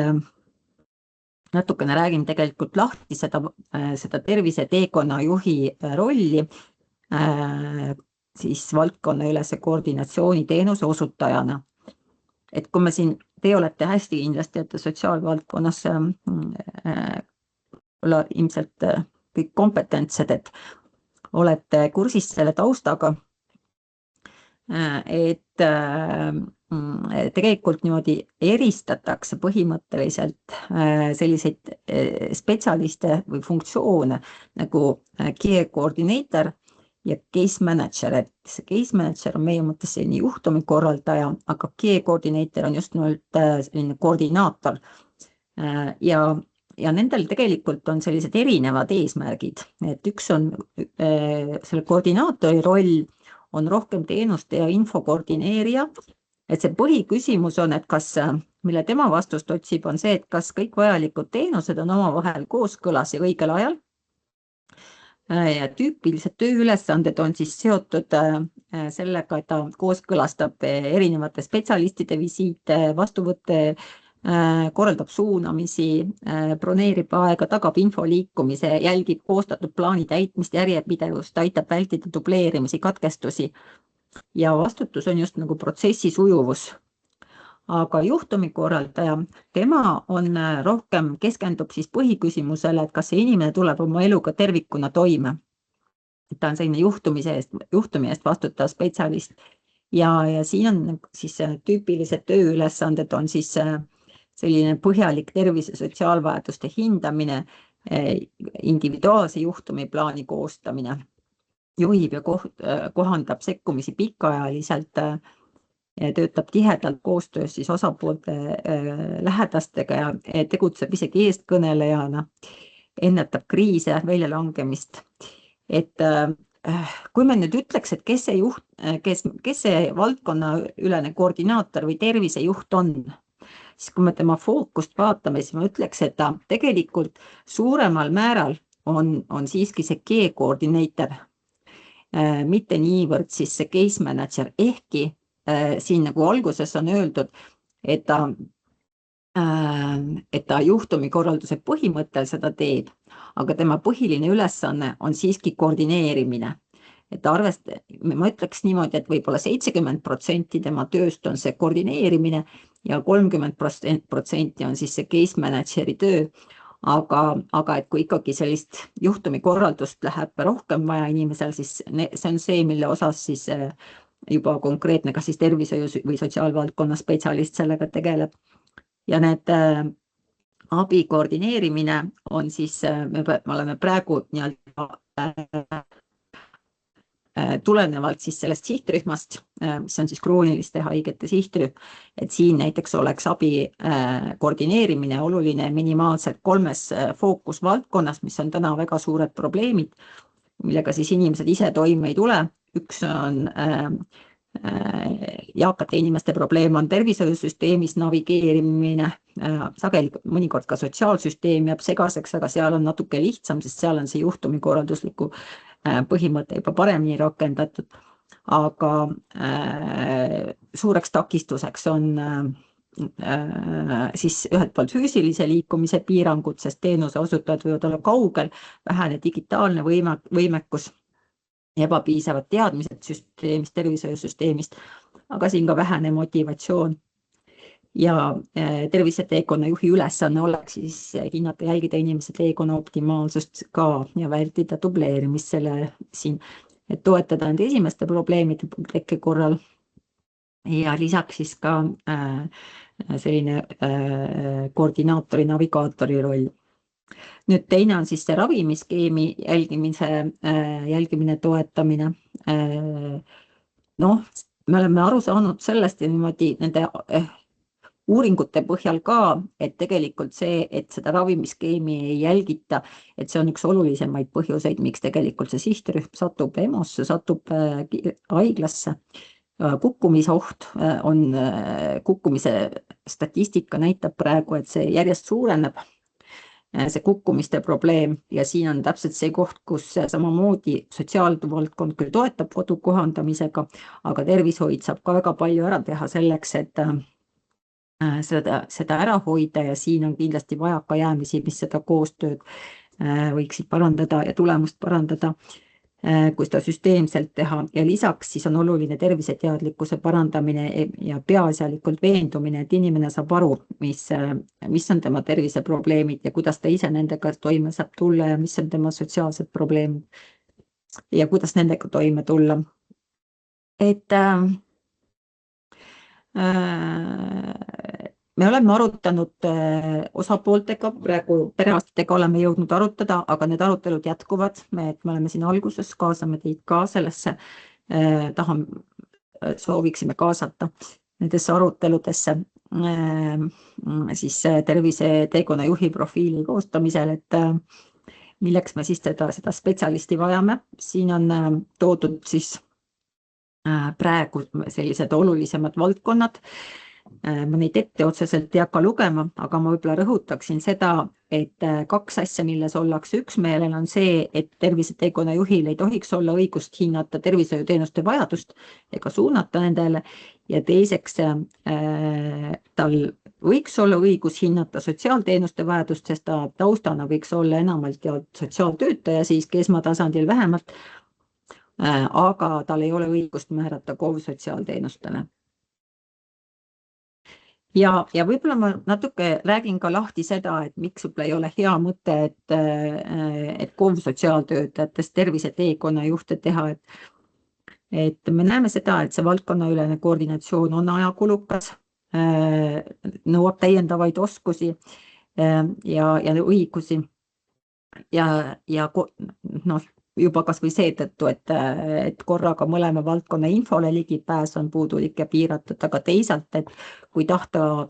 natukene räägin tegelikult lahti seda terviseteekonna juhi rolli siis valdkonna ülese koordinatsiooniteenuse osutajana. Et kui me siin, te olete hästi kindlasti, et sotsiaalvaldkonnas ilmselt kõik kompetentsed, et olete kursis selle taustaga, et tegelikult niimoodi eristatakse põhimõtteliselt selliseid spetsialiste või funktsioone nagu care coordinator ja case manager, et see case manager on meie mõttes selline juhtumikorraldaja, aga care coordinator on just nimelt selline koordinaator. Ja nendel tegelikult on sellised erinevad eesmärgid, et üks on selle koordinaatori roll on rohkem teenuste ja info koordineerija, et see põhiküsimus on, et kas, mille tema vastust otsib, on see, et kas kõik vajalikud teenused on omavahel kooskõlas ja õigel ajal. Ja tüüpilised tööülesanded on siis seotud sellega, et ta kooskõlastab erinevate spetsialistide visiite, vastuvõtte, korraldab suunamisi, broneerib aega, tagab info liikumise, jälgib koostatud plaani täitmist, järjepidevust, aitab vältida dubleerimisi, katkestusi ja vastutus on just nagu protsessi sujuvus. Aga juhtumikorraldaja, tema on rohkem keskendub siis põhiküsimusele, et kas see inimene tuleb oma eluga tervikuna toime. Ta on selline juhtumi eest vastutav spetsialist ja siin on siis tüüpilised tööülesanded on siis selline põhjalik tervise sotsiaalvajaduste hindamine, individuaalse juhtumiplaani koostamine, juhib ja kohandab sekkumisi pikaajaliselt, töötab tihedalt koostöös siis osapoolte lähedastega ja tegutseb isegi eestkõnelejana, ennetab kriise, väljalangemist. Et kui me nüüd ütleks, et kes see valdkonna ülene koordinaator või tervisejuht on, siis kui me tema fookust vaatame, siis ma ütleks, et ta tegelikult suuremal määral on siiski see care coordinator, mitte niivõrd siis see case manager, ehkki siin nagu alguses on öeldud, et ta juhtumikorralduse põhimõttel seda teeb, aga tema põhiline ülesanne on siiski koordineerimine. Et ma ütleks niimoodi, et võib-olla 70% tema tööst on see koordineerimine ja 30% on siis see case manageri töö, aga et kui ikkagi sellist juhtumikorraldust läheb rohkem vaja inimesel, siis see on see, mille osas siis juba konkreetne, kas siis tervishoiu või sotsiaalvaldkonna spetsialist sellega tegeleb. Ja need abi koordineerimine on siis, me oleme praegu tulenevalt siis sellest sihtrühmast, mis on siis krooniliste haigete sihtrühm, et siin näiteks oleks abi koordineerimine oluline minimaalselt 3 fookusvaldkonnas, mis on täna väga suured probleemid, millega siis inimesed ise toime ei tule. Üks on eakate inimeste probleem on tervishoiusüsteemis navigeerimine, sageli mõnikord ka sotsiaalsüsteem jääb segaseks, aga seal on natuke lihtsam, sest seal on see juhtumikorraldusliku põhimõte juba paremini rakendatud, aga suureks takistuseks on siis ühelt poolt füüsilise liikumise piirangud, sest teenuse osutajad võivad olla kaugel, vähene digitaalne võimekus, ebapiisavad teadmised süsteemist, tervishoiusüsteemist, aga siin ka vähene motivatsioon. Ja terviseteekonna juhi ülesanne oleks siis hinnata, jälgida inimese teekonna optimaalsust ka ja vältida dubleerimist selle siin, et toetada nende esimeste probleemide tekke korral ja lisaks siis ka selline koordinaatori, navigaatori roll. Nüüd teine on siis see ravimiskeemi jälgimine, toetamine. Noh, me oleme aru saanud sellest ja niimoodi nende uuringute põhjal ka, et tegelikult see, et seda ravimiskeemi ei jälgita, et see on üks olulisemaid põhjuseid, miks tegelikult see sihtrühm satub EMO-sse, satub haiglasse. Kukkumisoht on, kukkumise statistika näitab praegu, et see järjest suureneb, see kukkumiste probleem ja siin on täpselt see koht, kus samamoodi sotsiaalvaldkond küll toetab kodu kohandamisega, aga tervishoid saab ka väga palju ära teha selleks, et seda ära hoida ja siin on kindlasti vajakajäämisi, mis seda koostööd võiksid parandada ja tulemust parandada, kui seda süsteemselt teha ja lisaks siis on oluline terviseteadlikkuse parandamine ja peaasjalikult veendumine, et inimene saab aru, mis on tema terviseprobleemid ja kuidas ta ise nendega toime saab tulla ja mis on tema sotsiaalsed probleemid ja kuidas nendega toime tulla. Et me oleme arutanud osapooltega, praegu perearstidega oleme jõudnud arutada, aga need arutelud jätkuvad, me oleme siin alguses, kaasame teid ka sellesse, sooviksime kaasata nendesse aruteludesse siis terviseteekonna juhi profiili koostamisel, et milleks me siis seda spetsialisti vajame. Siin on toodud siis praegu sellised olulisemad valdkonnad. Ma neid ette otseselt ei hakka lugema, aga ma võib-olla rõhutaksin seda, et 2 asja, milles ollakse üksmeelel, on see, et terviseteekonna juhil ei tohiks olla õigust hinnata tervishoiuteenuste vajadust ega suunata nendele ja teiseks tal võiks olla õigus hinnata sotsiaalteenuste vajadust, sest ta taustana võiks olla enamalt ja sotsiaaltöötaja siiski esmatasandil vähemalt, aga tal ei ole õigust määrata KOV sotsiaalteenustele. Ja võib-olla ma natuke räägin ka lahti seda, et miks võib-olla ei ole hea mõte, et KOV sotsiaaltöötajatest terviseteekonna juhte teha, et me näeme seda, et see valdkonnaülene koordinatsioon on ajakulukas, nõuab täiendavaid oskusi ja õigusi ja juba kas või seetõttu, et korraga mõlema valdkonna infole ligipääs on puudulik ja piiratud, aga teisalt, et kui tahta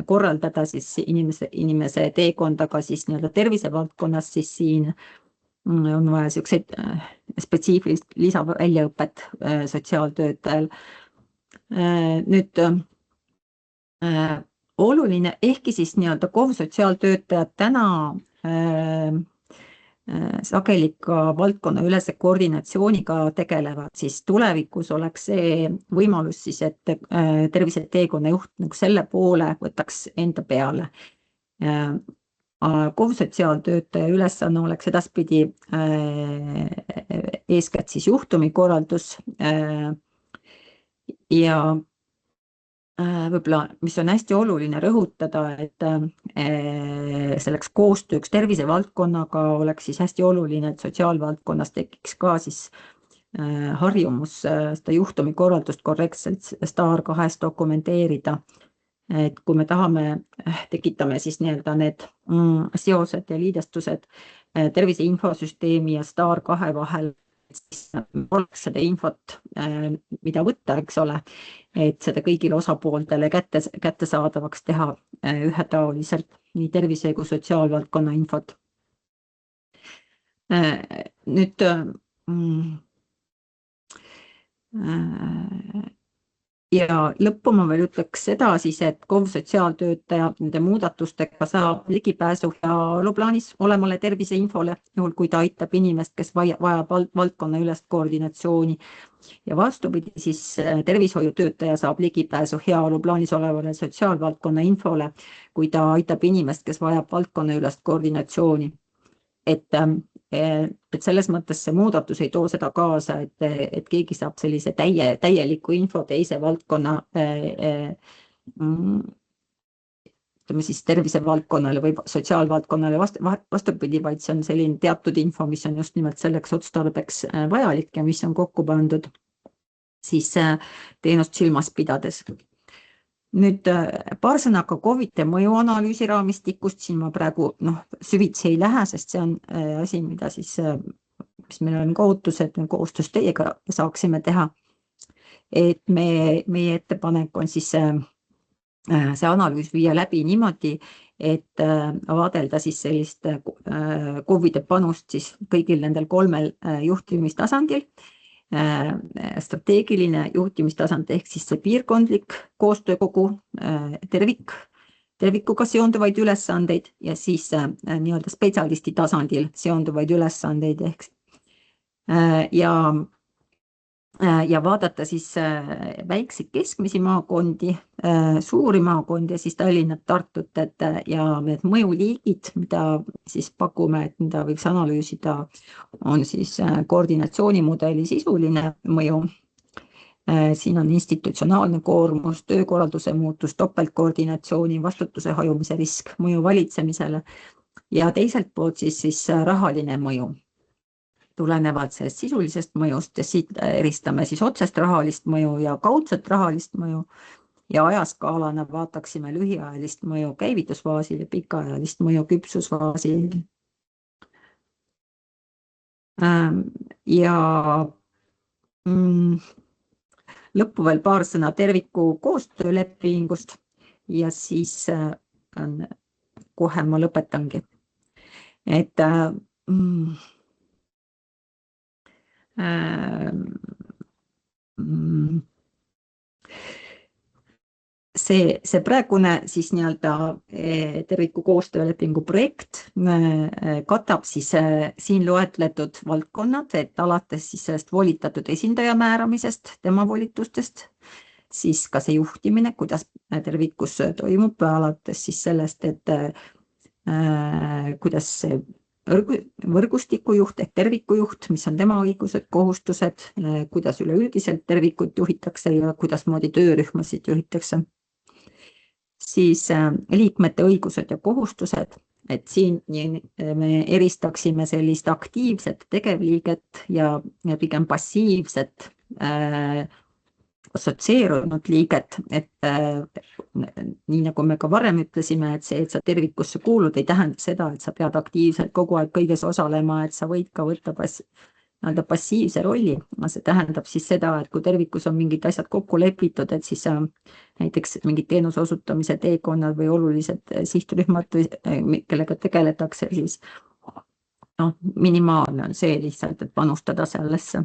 korraldada siis inimese teekonda ka siis nii-öelda tervisevaldkonnas, siis siin on vaja selliseid spetsiifilist lisaväljaõpet sotsiaaltöötajal. Nüüd oluline, ehkki siis nii-öelda KOV sotsiaaltöötajad täna sageli ka valdkonna ülese koordinatsiooniga tegelevad, siis tulevikus oleks see võimalus siis, et terviseteekonna juht nagu selle poole võtaks enda peale. KOV sotsiaaltöötaja ülesanne oleks edaspidi eeskätt siis juhtumikorraldus ja võib-olla, mis on hästi oluline rõhutada, et selleks koostööks tervisevaldkonnaga oleks siis hästi oluline, et sotsiaalvaldkonnas tekiks ka siis harjumus seda juhtumikorraldust korrektselt STAR 2 dokumenteerida. et kui me tahame, tekitame siis nii-öelda need seosed ja liidestused tervise infosüsteemi ja STAR2 vahel, siis oleks seda infot, mida võtta, eks ole, et seda kõigile osapooltele kättesaadavaks teha ühetaoliselt, nii tervise kui sotsiaalvaldkonna infot. Nüüd ja lõppu ma veel ütleks seda siis, et KOV sotsiaaltöötaja nende muudatustega saab ligipääsu heaoluplaanis olemale terviseinfole, juhul kui ta aitab inimest, kes vajab valdkonna ülest koordinatsiooni. Ja vastupidi, siis tervishoiutöötaja saab ligipääsu heaoluplaanis olevale sotsiaalvaldkonna infole, kui ta aitab inimest, kes vajab valdkonna ülest koordinatsiooni. Et selles mõttes see muudatus ei too seda kaasa, et keegi saab sellise täieliku info teise valdkonna, ütleme siis tervisevaldkonnale või sotsiaalvaldkonnale vastupidi, vaid see on selline teatud info, mis on just nimelt selleks otstarbeks vajalik ja mis on kokku pandud siis teenust silmas pidades. Nüüd paar sõna ka COVID-i mõjuanalüüsi raamistikust, siin ma praegu süvitsi ei lähe, sest see on asi, mida siis, mis meil on ka ootus, et me koostöös teiega saaksime teha. Et meie ettepanek on siis see analüüs viia läbi niimoodi, et vaadelda siis sellist COVID-i panust siis kõigil nendel 3 juhtimistasandil. Strateegiline juhtimistasand ehk siis see piirkondlik koostöökogu, tervikuga seonduvaid ülesandeid ja siis nii-öelda spetsialisti tasandil seonduvaid ülesandeid ehk ja vaadata siis väikseid keskmisi maakondi, suuri maakondi ja siis Tallinnat, Tartut, ja need mõjuliigid, mida siis pakume, et mida võiks analüüsida, on siis koordinatsioonimudeli sisuline mõju. Siin on institutsionaalne koormus, töökorralduse muutus, topeltkoordinatsiooni, vastutuse hajumise risk, mõju valitsemisele ja teiselt poolt siis rahaline mõju. Tulenevalt sellest sisulisest mõjust ja siit eristame siis otsest rahalist mõju ja kaudset rahalist mõju ja ajaskaalana vaataksime lühiajalist mõju käivitusfaasil ja pikaajalist mõju küpsusfaasil. Ja lõppu veel paar sõna terviku koostöölepingust ja siis kohe ma lõpetangi. Et see praegune siis nii-öelda terviku koostöölepingu projekt katab siis siin loetletud valdkonnad, et alates siis sellest volitatud esindaja määramisest, tema volitustest, siis ka see juhtimine, kuidas tervikus toimub, alates siis sellest, et kuidas see võrgustikujuht ehk tervikujuht, mis on tema õigused, kohustused, kuidas üleüldiselt tervikut juhitakse ja kuidas moodi töörühmasid juhitakse. Siis liikmete õigused ja kohustused, et siin me eristaksime sellist aktiivset tegevliiget ja pigem passiivset assotsieerunud liiget, et nii nagu me ka varem ütlesime, et see, et sa tervikusse kuulud, ei tähenda seda, et sa pead aktiivselt kogu aeg kõiges osalema, et sa võid ka võtta passiivse rolli. See tähendab siis seda, et kui tervikus on mingid asjad kokku lepitud, et siis näiteks mingid teenuse osutamise teekonnad või olulised sihtrühmad, kellega tegeletakse, siis minimaalne on see lihtsalt, et panustada sellesse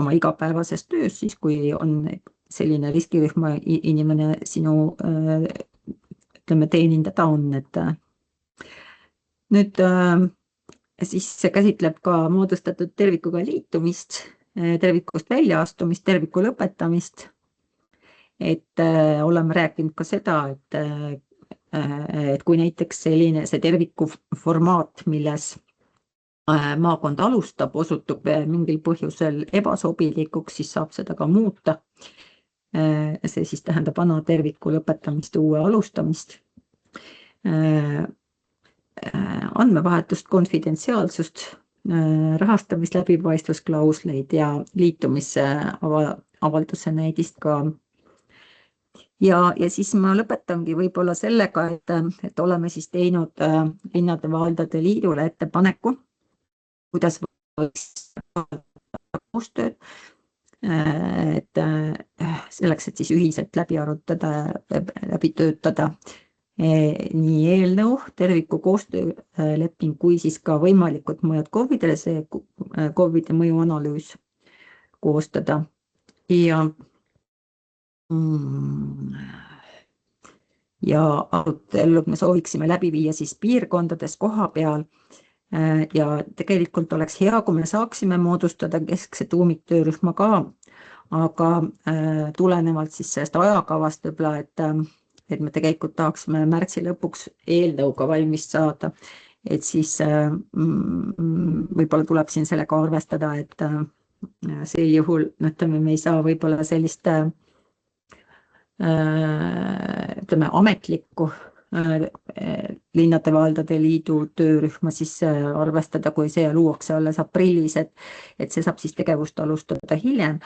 oma igapäevases töös, siis kui on selline riskirühma inimene sinu, ütleme, teenindada on, et nüüd siis see käsitleb ka moodustatud tervikuga liitumist, tervikust väljaastumist, terviku lõpetamist, et oleme rääkinud ka seda, et kui näiteks see terviku formaat, milles maakond alustab, osutub mingil põhjusel ebasobilikuks, siis saab seda ka muuta. See siis tähendab vana terviku lõpetamist ja uue alustamist. Andmevahetust, konfidentsiaalsust, rahastamisläbipaistvusklausleid ja liitumisavalduse näidist ka ja siis ma lõpetangi võib-olla sellega, et oleme siis teinud linnade valdade liidule ettepaneku, kuidas võiks koostööd, et selleks, et siis ühiselt läbi arutada, läbi töötada nii eelnõu, terviku koostööleping kui siis ka võimalikud mõjud KOV-idele, see KOV-ide mõjuanalüüs koostada ja arutelud me sooviksime läbi viia siis piirkondades koha peal ja tegelikult oleks hea, kui me saaksime moodustada keskse tuumiktöörühma ka, aga tulenevalt siis sellest ajakavast võib-olla, et me tegelikult tahaksime märtsi lõpuks eelnõuga valmis saada, et siis võib-olla tuleb siin sellega arvestada, et sel juhul, ütleme, me ei saa võib-olla sellist ütleme, ametlikku linnade valdade liidu töörühma siis arvestada, kui see luuakse alles aprillis, et see saab siis tegevust alustada hiljem.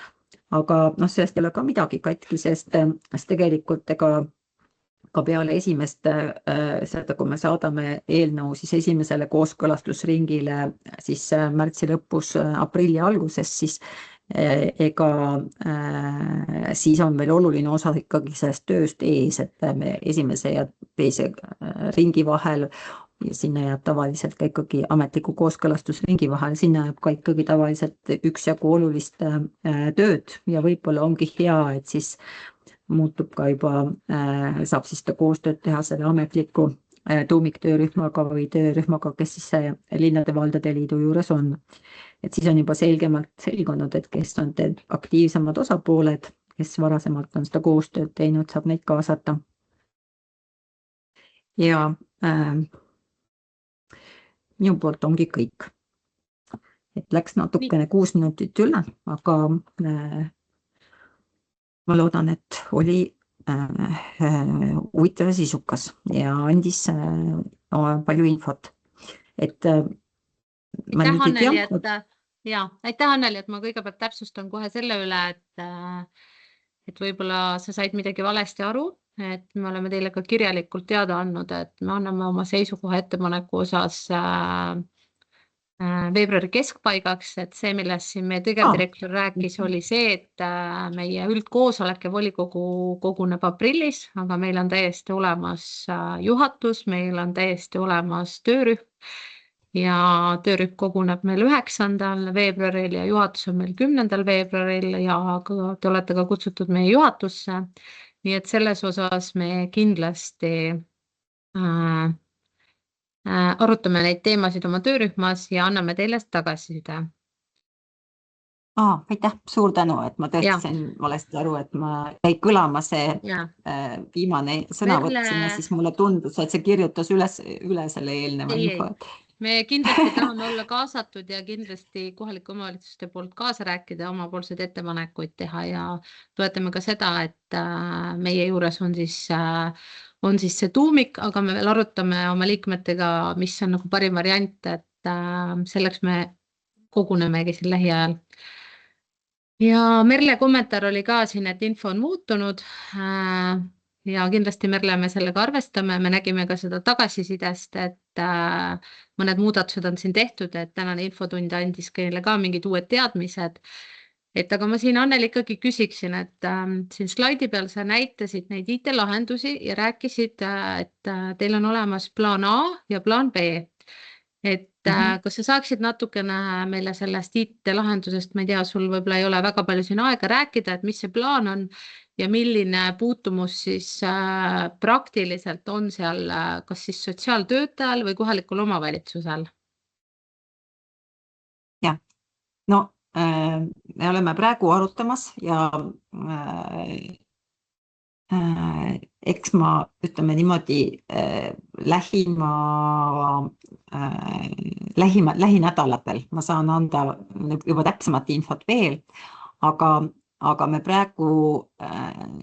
Aga sellest ei ole ka midagi katki, sest tegelikult ka peale esimest seda, kui me saadame eelnõu siis esimesele kooskõlastusringile siis märtsi lõpus, aprilli alguses, siis siis on veel oluline osa ikkagi sellest tööst ees, et me esimese ja teise ringi vahel ja sinna jääb tavaliselt ka ikkagi ametliku kooskõlastusringi vahel, sinna jääb ka ikkagi tavaliselt üksjagu olulist tööd ja võib-olla ongi hea, et siis muutub ka juba, saab siis seda koostööd teha selle ametliku tuumiktöörühmaga või töörühmaga, kes siis linnade valdade liidu juures on. Et siis on juba selgemalt selgunud, et kes on aktiivsemad osapooled, kes varasemalt on seda koostööd teinud, saab neid kaasata. Ja minu poolt ongi kõik. Et läks natukene 6 minutit üle, aga ma loodan, et oli huvitav ja sisukas ja andis palju infot. Aitäh, Anneli, et ma kõigepealt täpsustan kohe selle üle, et võib-olla sa said midagi valesti aru, et me oleme teile ka kirjalikult teada andnud, et me anname oma seisukoha ettepaneku osas veebruari keskpaigaks, et see, millest siin meie tegevdirektor rääkis, oli see, et meie üldkoosolek ja volikogu koguneb aprillis, aga meil on täiesti olemas juhatus, meil on täiesti olemas töörühm ja töörühm koguneb meil 9. veebruaril ja juhatus on meil 10. veebruaril ja te olete ka kutsutud meie juhatusse. Nii et selles osas me kindlasti arutame neid teemasid oma töörühmas ja anname teile tagasiside. Aitäh, suur tänu, et ma tõesti sain valesti aru, et ma jäi kõlama see viimane sõnavõtt siin ja siis mulle tundus, et see kirjutas üle selle eelneva info. Me kindlasti tahame olla kaasatud ja kindlasti kohalike omavalitsuste poolt kaasa rääkida, omapoolseid ettepanekuid teha ja toetame ka seda, et meie juures on siis see tuumik, aga me veel arutame oma liikmetega, mis on nagu parim variant, et selleks me kogunemegi siin lähiajal. Ja Merle kommentaar oli ka siin, et info on muutunud ja kindlasti Merle me sellega arvestame, me nägime ka seda tagasisidest, et mõned muudatused on siin tehtud, et tänane infotund andis keile ka mingid uued teadmised. Et aga ma siin Anneli ikkagi küsiksin, et siin slaidi peal sa näitasid neid IT-lahendusi ja rääkisid, et teil on olemas plaan A ja plaan B. Et kas sa saaksid natukene meile sellest IT-lahendusest, ma ei tea, sul võib-olla ei ole väga palju siin aega rääkida, et mis see plaan on ja milline puutumus siis praktiliselt on seal kas siis sotsiaaltöötajal või kohalikul omavalitsusel? Jah, no me oleme praegu arutamas ja eks ma ütleme niimoodi lähinädalatel ma saan anda juba täpsemat infot veel, aga me praegu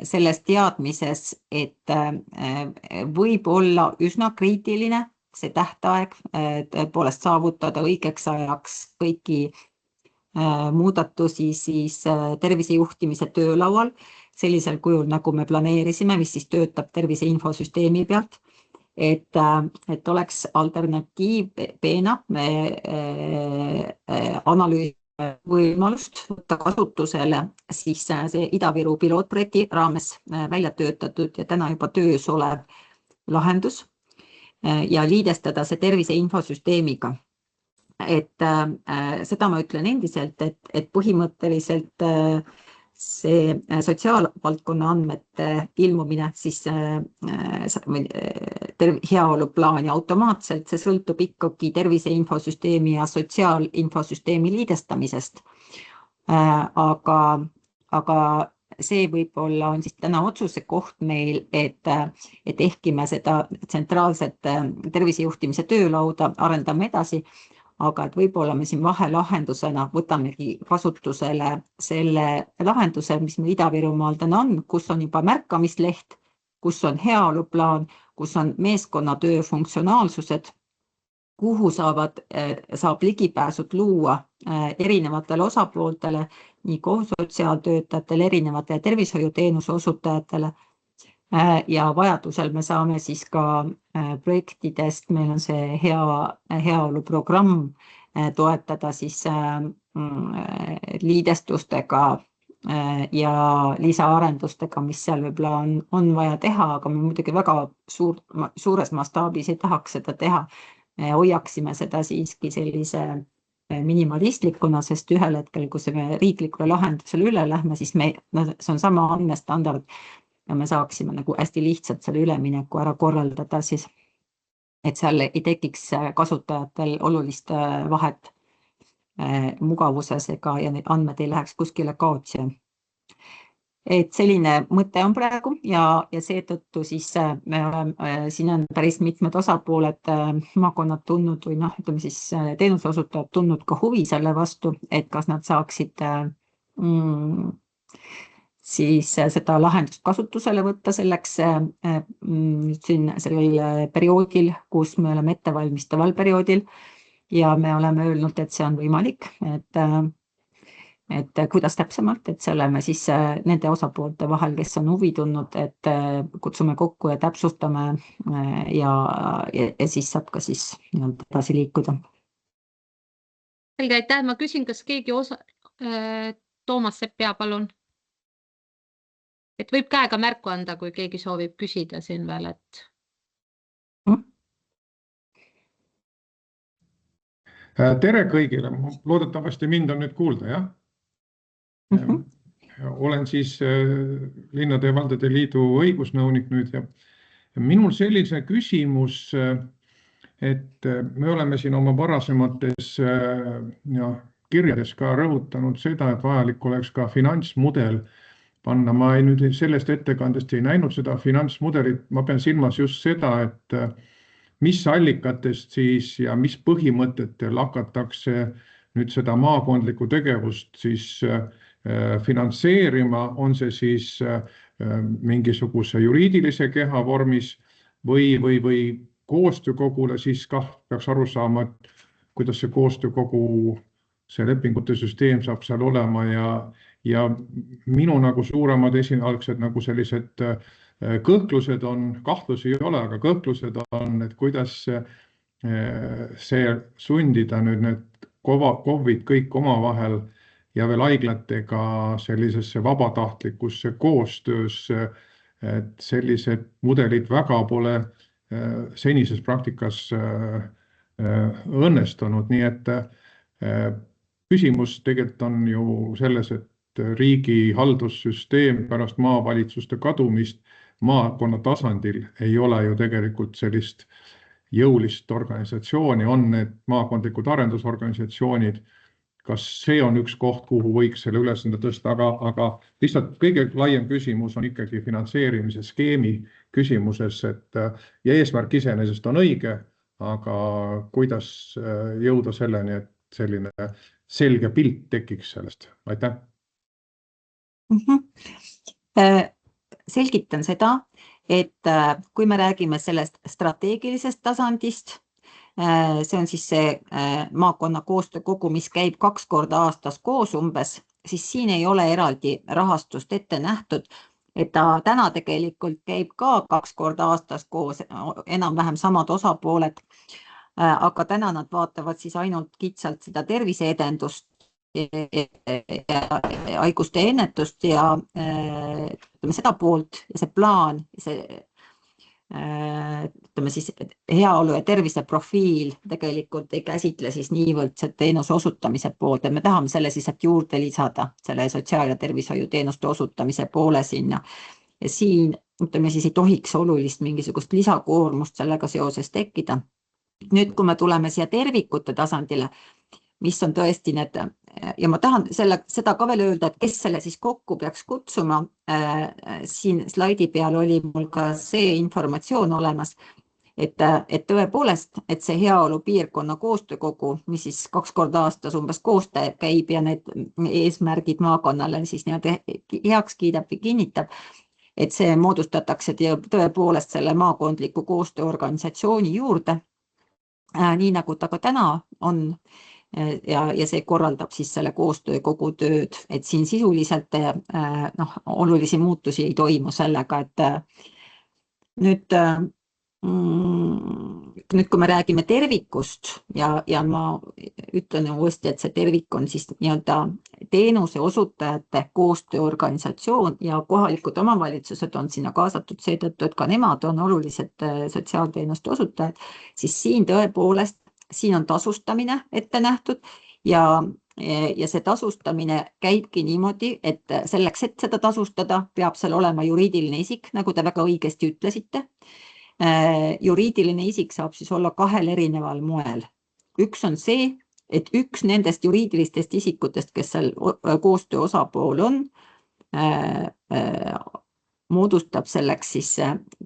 selles teadmises, et võib olla üsna kriitiline see tähtaeg, tõepoolest saavutada õigeks ajaks kõiki muudatusi siis tervisejuhtimise töölaual, sellisel kujul, nagu me planeerisime, mis siis töötab tervise infosüsteemi pealt, et oleks alternatiivina analüüsi võimalust võtta kasutusele siis see Ida-Viru pilootprojekti raames välja töötatud ja täna juba töös olev lahendus ja liidestada see tervise infosüsteemiga. Seda ma ütlen endiselt, et põhimõtteliselt see sotsiaalvaldkonna andmete ilmumine siis heaoluplaani automaatselt, see sõltub ikkagi tervise infosüsteemi ja sotsiaalinfosüsteemi liidestamisest. Aga see võib-olla on siis täna otsuse koht meil, et ehkki me seda tsentraalset tervisejuhtimise töölauda arendame edasi, aga et võib-olla me siin vahelahendusena võtamegi kasutusele selle lahenduse, mis meil Ida-Virumaal täna on, kus on juba märkamisleht, kus on heaoluplaan, kus on meeskonnatöö funktsionaalsused, kuhu saab ligipääsud luua erinevatele osapooltele, nii sotsiaaltöötajatele, erinevatele tervishoiuteenuse osutajatele. Ja vajadusel me saame siis ka projektidest, meil on see heaoluprogramm, toetada siis liidestustega ja lisaarendustega, mis seal võib-olla on vaja teha, aga me muidugi väga suures mastaabis ei tahaks seda teha. Me hoiaksime seda siiski sellise minimalistlikuna, sest ühel hetkel, kui me riiklikule lahendusele üle lähme, siis see on sama andmestandard ja me saaksime nagu hästi lihtsalt selle ülemineku ära korraldada siis, et seal ei tekiks kasutajatel olulist vahet mugavuses ja need andmed ei läheks kuskile kaotsi. Et selline mõte on praegu ja seetõttu siis siin on päris mitmed osapooled maakonnad tundnud või ütleme siis teenuseosutajad tundnud ka huvi selle vastu, et kas nad saaksid siis seda lahendust kasutusele võtta selleks siin sellel perioodil, kus me oleme ettevalmistaval perioodil ja me oleme öelnud, et see on võimalik, et kuidas täpsemalt, et selle me siis nende osapoolte vahel, kes on huvi tundnud, et kutsume kokku ja täpsustame ja siis saab ka siis edasi liikuda. Selge, aitäh, ma küsin, kas keegi Toomas Sepp, palun. Et võib käega märku anda, kui keegi soovib küsida siin veel, et... Tere kõigile, loodetavasti mind on nüüd kuulda, jah? Olen siis Linnade ja Valdade Liidu õigusnõunik nüüd ja minul sellise küsimus, et me oleme siin oma varasemates kirjades ka rõhutanud seda, et vajalik oleks ka finantsmudel panna. Ma nüüd sellest ettekandest ei näinud seda finantsmudelit, ma pean silmas just seda, et mis allikatest siis ja mis põhimõtetel hakatakse nüüd seda maakondlikku tegevust siis finantseerima, on see siis mingisuguse juriidilise keha vormis või koostöökogule, siis peaks aru saama, et kuidas see koostöökogu, see lepingute süsteem saab seal olema ja minu nagu suuremad esialgsed nagu sellised kõhklused on, kahtlusi ei ole, aga kõhklused on, et kuidas see sundida nüüd need KOV-id kõik omavahel ja veel haiglatega sellisesse vabatahtlikusse koostöösse, et sellised mudelid väga pole senises praktikas õnnestunud. Nii et küsimus tegelikult on ju selles, et riigi haldussüsteem pärast maavalitsuste kadumist maakonna tasandil ei ole ju tegelikult sellist jõulist organisatsiooni, on need maakondlikud arendusorganisatsioonid. Kas see on üks koht, kuhu võiks selle ülesande tõsta, aga lihtsalt kõige laiem küsimus on ikkagi finantseerimise skeemi küsimuses, ja eesmärk iseenesest on õige, aga kuidas jõuda selleni, et selline selge pilt tekiks sellest? Aitäh! Selgitan seda, et kui me räägime sellest strateegilisest tasandist, see on siis see maakonna koostöökogu, mis käib 2 korda aastas koos umbes siis siin ei ole eraldi rahastust ette nähtud, et ta täna tegelikult käib ka 2 korda aastas koos enam-vähem samad osapooled, aga täna nad vaatavad siis ainult kitsalt seda terviseedendust, haiguste ennetust ja seda poolt ja see plaan, siis heaolu ja tervise profiil tegelikult ei käsitle siis niivõrd see teenuse osutamise poolt, et me tahame selle siis juurde lisada, selle sotsiaal- ja tervishoiuteenuste osutamise poole sinna. Ja siin siis ei tohiks olulist mingisugust lisakoormust sellega seoses tekkida. Nüüd, kui me tuleme siia tervikute tasandile, mis on tõesti need, ja ma tahan seda ka veel öelda, et kes selle siis kokku peaks kutsuma, siin slaidi peal oli mul ka see informatsioon olemas, et tõepoolest, et see heaolu piirkonna koostöökogu, mis siis 2 korda aastas umbes koos käib ja need eesmärgid maakonnale siis heaks kiidab või kinnitab, et see moodustatakse tõepoolest selle maakondliku koostööorganisatsiooni juurde, nii nagu ta ka täna on. Ja see korraldab siis selle koostöökogu tööd, et siin sisuliselt olulisi muutusi ei toimu sellega, et nüüd, kui me räägime tervikust ja ma ütlen uuesti, et see tervik on siis nii-öelda teenuse osutajate koostööorganisatsioon ja kohalikud omavalitsused on sinna kaasatud seetõttu, et ka nemad on olulised sotsiaalteenuste osutajad, siis siin tõepoolest siin on tasustamine ette nähtud ja see tasustamine käibki niimoodi, et selleks, et seda tasustada, peab seal olema juriidiline isik, nagu te väga õigesti ütlesite. Juriidiline isik saab siis olla 2 erineval moel. Üks on see, et üks nendest juriidilistest isikutest, kes seal koostöö osapool on, moodustab selleks siis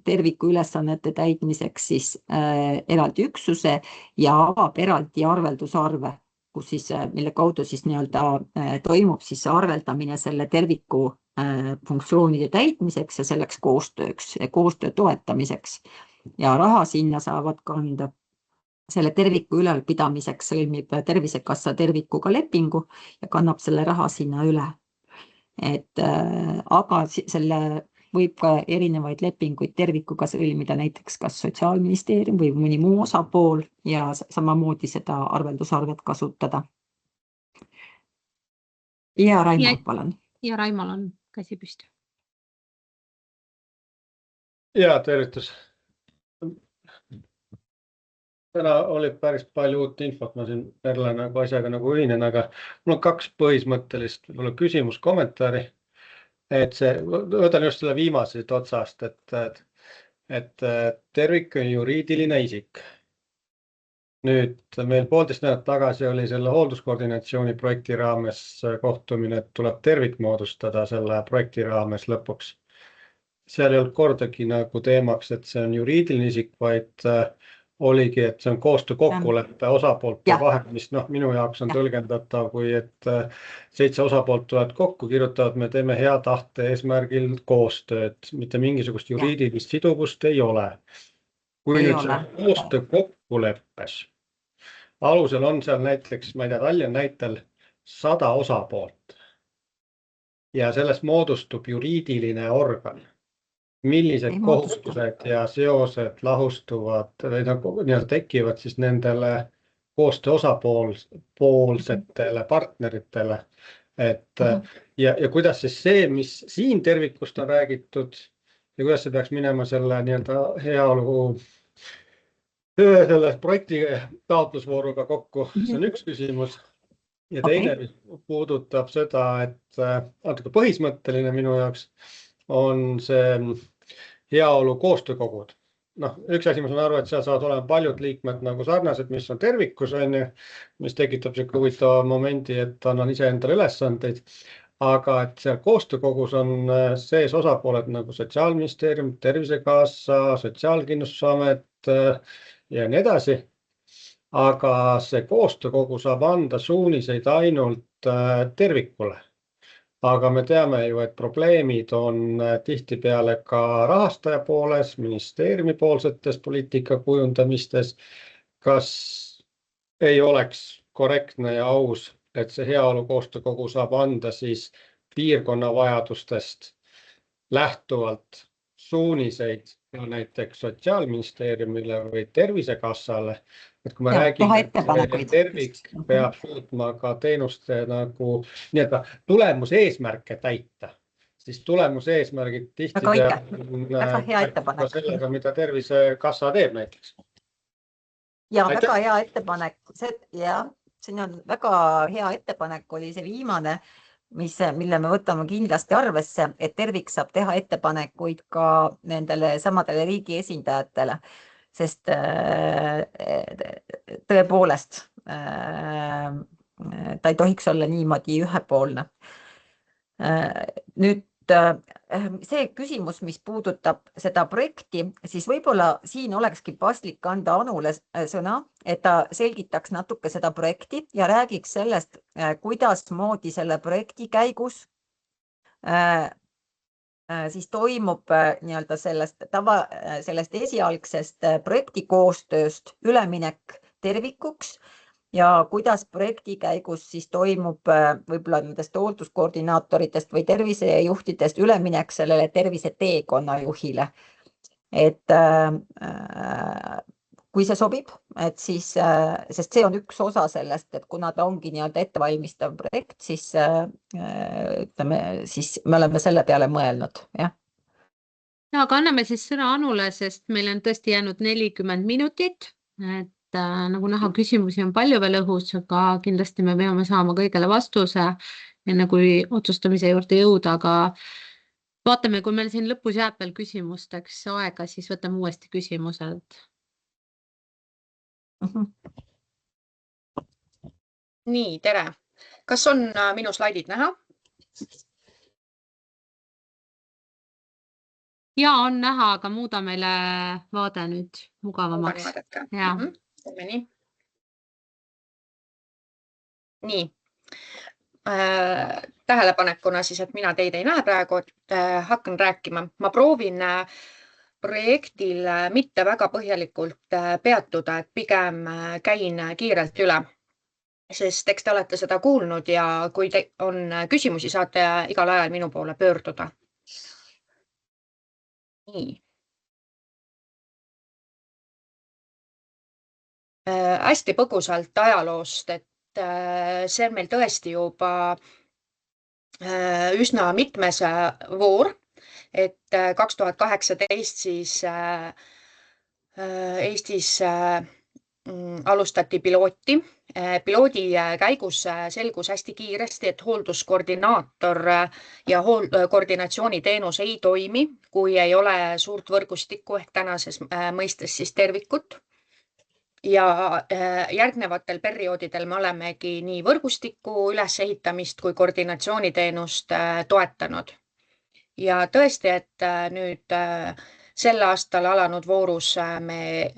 terviku ülesannete täitmiseks siis eraldi üksuse ja avab eraldi arveldusarve, mille kaudu siis toimub siis arveldamine selle terviku funktsioonide täitmiseks ja selleks koostööks ja koostöö toetamiseks. Ja raha sinna saavad kanda selle terviku ülalpidamiseks sõlmib Tervisekassa tervikuga lepingu ja kannab selle raha sinna üle. Aga selle võib ka erinevaid lepinguid tervikuga sõlmida näiteks kas Sotsiaalministeerium või mõni muu osapool ja samamoodi seda arveldusarvet kasutada. Ja Raimo, palun. Ja Raimol on käsi püsti. Ja, tervitus. Täna oli päris palju uut infot, ma siin Erle asjaga ühinen, aga mul on 2 põhimõttelist küsimus, kommentaari. Võtan just selle viimasest otsast, et tervik on juriidiline isik. Nüüd meil 1,5 nädalat tagasi oli selle hoolduskoordinatsiooni projekti raames kohtumine, et tuleb tervik moodustada selle projekti raames lõpuks. Seal ei olnud kordagi teemaks, et see on juriidiline isik, vaid oligi, et see on koostöökokkuleppe osapoolte vahel, mis minu jaoks on tõlgendatav, kui et 7 osapoolt tulevad kokku, kirjutavad, me teeme hea tahte eesmärgil koostööd, mitte mingisugust juriidilist siduvust ei ole. Kui nüüd see koostöökokkuleppes alusel on seal näiteks, ma ei tea, Tallinna näitel 100 osapoolt ja sellest moodustub juriidiline organ. Millised kohustused ja seosed lahustuvad või tekivad siis nendele koostöö osapoolsetele partneritele. Ja kuidas siis see, mis siin tervikust on räägitud ja kuidas see peaks minema selle heaolu selle projekti taotlusvooruga kokku, see on üks küsimus. Ja teine puudutab seda, et natuke põhimõtteline minu jaoks on see heaolu koostöökogud. Üks asi ma saan aru, et seal saavad olema paljud liikmed sarnased, mis on tervikus, mis tekitab selline huvitava momendi, et annan ise endale ülesandeid. Aga et seal koostöökogus on sees osapooled nagu Sotsiaalministeerium, Tervisekassa, Sotsiaalkindlustusamet ja nii edasi. Aga see koostöökogu saab anda suuniseid ainult tervikule. Aga me teame ju, et probleemid on tihtipeale ka rahastaja pooles, ministeeriumi poolsetes poliitika kujundamistes. Kas ei oleks korrektne ja aus et see heaolu koostöökogu saab anda siis piirkonna vajadustest lähtuvalt suuniseid ja näiteks Sotsiaalministeeriumile või Tervisekassale, et kui me Ja, teha räägime, et ettepanekuid. tervik peab suutma ka teenuste nagu nii-öelda tulemuseesmärke täita, siis tulemuseesmärgid tihti Väga õige. Väga hea ettepanek. sellega, mida Tervisekassa teeb näiteks. Ja Aitäh. väga hea ettepanek. Siin on väga hea ettepanek oli see viimane, mille me võtame kindlasti arvesse, et tervik saab teha ettepanekuid ka nendele samadele riigi esindajatele, sest tõepoolest ta ei tohiks olla niimoodi ühepoolne. Nüüd see küsimus, mis puudutab seda projekti, siis võib-olla siin olekski paslik anda Anule sõna, et ta selgitaks natuke seda projekti ja räägiks sellest, kuidas moodi selle projekti käigus siis toimub nii-öelda sellest esialgsest projekti koostööst üleminek tervikuks ja kuidas projekti käigus siis toimub võib-olla nendest hoolduskoordinaatoritest või tervisejuhtidest üleminek sellele terviseteekonna juhile. Et kui see sobib, et siis, sest see on üks osa sellest, et kuna ta ongi nii-öelda ettevalmistav projekt, siis ütleme, siis me oleme selle peale mõelnud, jah. Ja, aga anname siis sõna Anule, sest meil on tõesti jäänud 40 minutit, et nagu näha, küsimusi on palju veel õhus, aga kindlasti me peame saama kõigele vastuse, enne kui otsustamise juurde jõuda, aga vaatame, kui meil siin lõpus jääb veel küsimusteks aega, siis võtame uuesti küsimused. Nii, tere. Kas on minu slaidid näha? Ja, on näha, aga muuda meile vaade nüüd mugavamaks. Ja. Teeme nii. Nii. Tähelepanekuna siis, et mina teid ei näe praegu, hakkan rääkima. Ma proovin projektil mitte väga põhjalikult peatuda, et pigem käin kiirelt üle, sest eks te olete seda kuulnud ja kui on küsimusi, saate igal ajal minu poole pöörduda. Nii. Hästi põgusalt ajaloost, et see on meil tõesti juba üsna mitmes voor, et 2018 siis Eestis alustati pilooti. Piloodi käigus selgus hästi kiiresti, et hoolduskoordinaator ja koordinatsiooniteenus ei toimi, kui ei ole suurt võrgustikku ehk tänases mõistes siis tervikut. Ja järgnevatel perioodidel me olemegi nii võrgustiku ülesehitamist kui koordinatsiooniteenust toetanud. Ja tõesti, et nüüd sel aastal alanud voorus me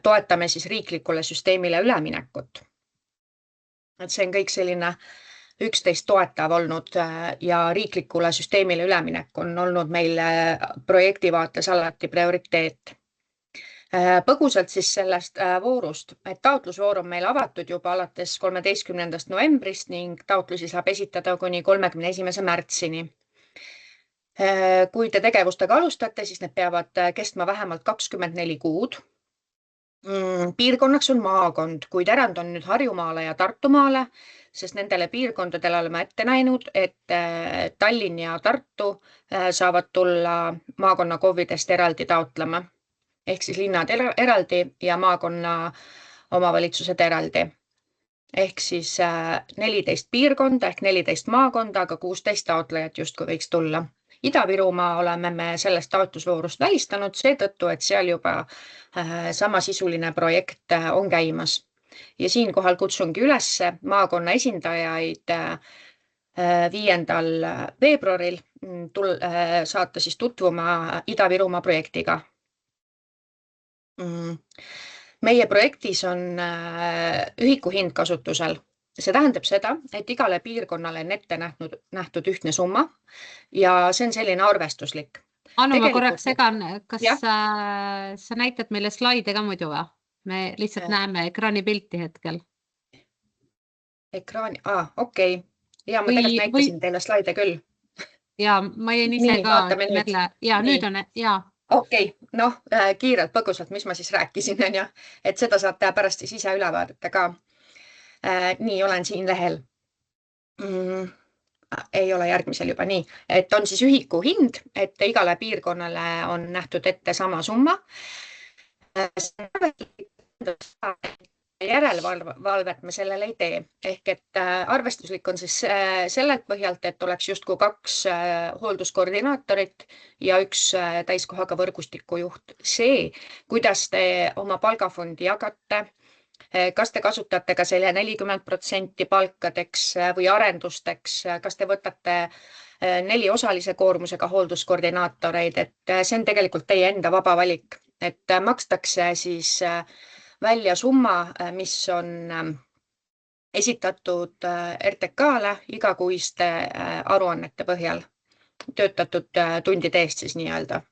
toetame siis riiklikule süsteemile üleminekut. Et see on kõik selline 11 toetav olnud ja riiklikule süsteemile üleminek on olnud meil projekti vaates alati prioriteet. Põgusalt siis sellest voorust, et taotlusvoor on meil avatud juba alates 13. novembrist ning taotlusi saab esitada kuni 31. märtsini. Kui te tegevustega alustate, siis need peavad kestma vähemalt 24 kuud. Piirkonnaks on maakond, kuid erand on nüüd Harjumaale ja Tartumaale, sest nendele piirkondadele oleme ette näinud, et Tallinn ja Tartu saavad tulla maakonna KOV-idest eraldi taotlema. Ehk siis linnad eraldi ja maakonna omavalitsused eraldi. Ehk siis 14 piirkonda ehk 14 maakonda, aga 16 taotlejat justkui võiks tulla. Ida-Virumaa oleme me sellest taotlusvoorust välistanud seetõttu, et seal juba samasisuline projekt on käimas. Ja siinkohal kutsungi üles maakonna esindajaid 5. veebruaril saata siis tutvuma Ida-Virumaa projektiga. Meie projektis on ühikuhind kasutusel. See tähendab seda, et igale piirkonnale on ette nähtud ühtne summa ja see on selline arvestuslik. Anu, ma korraks segan, kas sa näitad meile slaide ka muidu või? Me lihtsalt näeme ekraani pilti hetkel. ekraani, okei. Ja ma tegelikult näitasin teile slaide küll. Ja ma jäin ise Nii, ka vaatame nüüd. Merle. Ja Nii. nüüd on, ja. Okei, noh, kiirelt põgusalt, mis ma siis rääkisin, on ju, et seda saate pärast siis ise üle vaadata ka. Nii, olen siin lehel. Ei ole järgmisel juba nii, et on siis ühiku hind, et igale piirkonnale on nähtud ette sama summa. Järelevalvet me sellele ei tee, ehk et arvestuslik on siis sellelt põhjalt, et oleks justkui 2 hoolduskoordinaatorit ja 1 täiskohaga võrgustikujuht. See, kuidas te oma palgafondi jagate, kas te kasutate ka selle 40% palkadeks või arendusteks, kas te võtate 4 osalise koormusega hoolduskoordinaatoreid, et see on tegelikult teie enda vaba valik, et makstakse siis välja summa, mis on esitatud RTK-le igakuiste aruannete põhjal, töötatud tundide eest siis nii-öelda.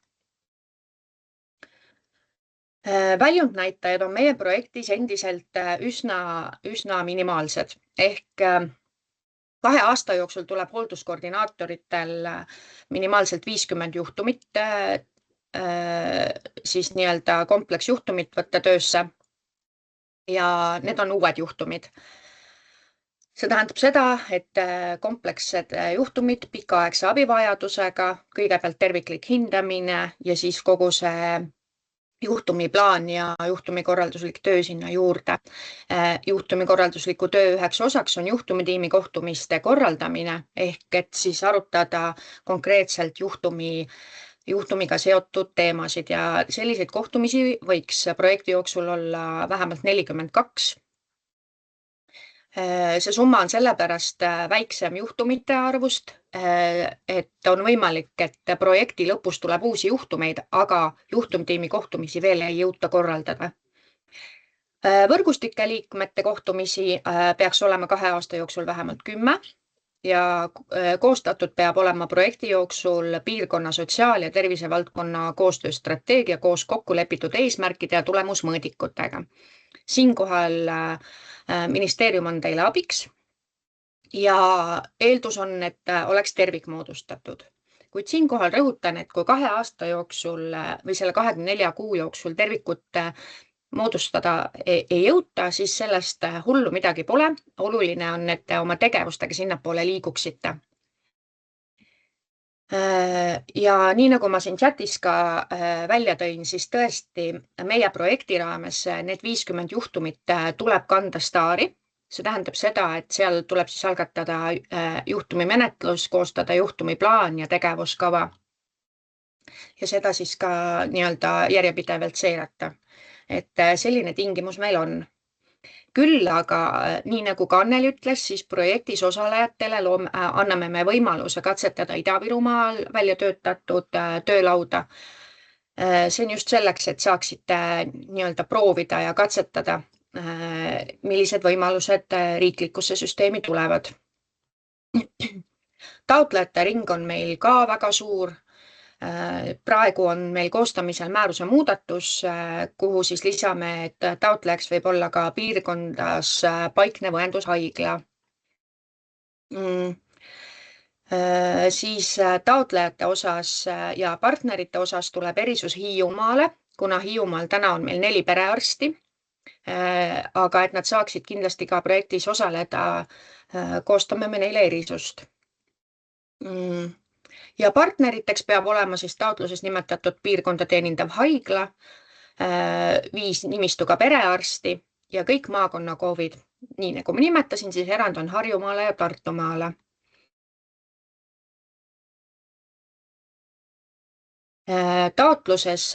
Väljundnäitajad on meie projektis endiselt üsna minimaalsed, ehk 2 aasta jooksul tuleb hoolduskoordinaatoritel minimaalselt 50 juhtumit, siis nii-öelda kompleksjuhtumit võtta töösse. Ja need on uued juhtumid. See tähendab seda, et komplekssed juhtumid pikaaegse abivajadusega, kõigepealt terviklik hindamine ja siis kogu see juhtumiplaan ja juhtumikorralduslik töö sinna juurde. Juhtumikorraldusliku töö üheks osaks on juhtumitiimi kohtumiste korraldamine, ehk et siis arutada konkreetselt juhtumiga seotud teemasid ja selliseid kohtumisi võiks projekti jooksul olla vähemalt 42. See summa on sellepärast väiksem juhtumite arvust, et on võimalik, et projekti lõpus tuleb uusi juhtumeid, aga juhtumitiimi kohtumisi veel ei jõuta korraldada. Võrgustike liikmete kohtumisi peaks olema 2 aasta jooksul vähemalt 10. Ja koostatud peab olema projekti jooksul piirkonna sotsiaal- ja tervisevaldkonna koostööstrateegia koos kokkulepitud eesmärkide ja tulemusmõõdikutega. Siinkohal ministeerium on teile abiks ja eeldus on, et oleks tervik moodustatud. Kuid siinkohal rõhutan, et kui 2 aasta jooksul või selle 24 kuu jooksul tervikut moodustada ei jõuta, siis sellest hullu midagi pole. Oluline on, et te oma tegevustega sinnapoole liiguksite. Ja nii nagu ma siin chatis ka välja tõin, siis tõesti meie projekti raames need 50 juhtumit tuleb kanda staari. See tähendab seda, et seal tuleb siis algatada juhtumimenetlus, koostada juhtumiplaan ja tegevuskava. Ja seda siis ka nii-öelda järjepidevalt seirata. Et selline tingimus meil on. Küll aga, nii nagu Kannel ütles, siis projektis osalejatele anname me võimaluse katsetada Ida-Virumaal välja töötatud töölauda. See on just selleks, et saaksite nii-öelda proovida ja katsetada, millised võimalused riiklikusse süsteemi tulevad. Taotlejate ring on meil ka väga suur. Praegu on meil koostamisel määruse muudatus, kuhu siis lisame, et taotlejaks võib olla ka piirkondas paiknev õendushaigla. Siis taotlejate osas ja partnerite osas tuleb erisus Hiiumaale, kuna Hiiumaal täna on meil 4 perearsti, aga et nad saaksid kindlasti ka projektis osaleda, koostame me neile erisust. Ja partneriteks peab olema siis taotluses nimetatud piirkonda teenindav haigla, 5 nimistuga perearsti ja kõik maakonnakoovid. Nii nagu ma nimetasin, siis erand on Harjumaale ja Tartumaale. Taotluses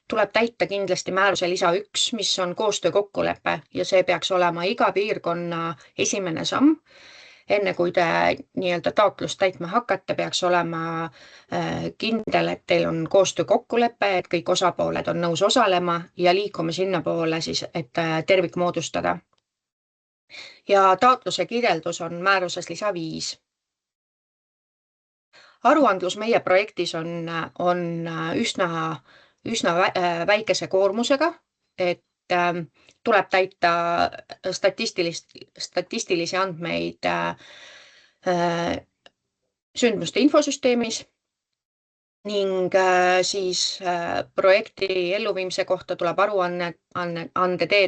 tuleb täita kindlasti määruse lisa 1, mis on koostöökokkulepe ja see peaks olema iga piirkonna esimene samm. Enne kui te nii-öelda taotlust täitma hakkate, peaks olema kindel, et teil on koostöökokkulepe, et kõik osapooled on nõus osalema ja liikume sinna poole siis, et tervik moodustada. Ja taotluse kirjeldus on määruses lisa 5. Aruandlus meie projektis on üsna väikese koormusega, et tuleb täita statistilisi andmeid sündmuste infosüsteemis ning siis projekti elluviimise kohta tuleb aruande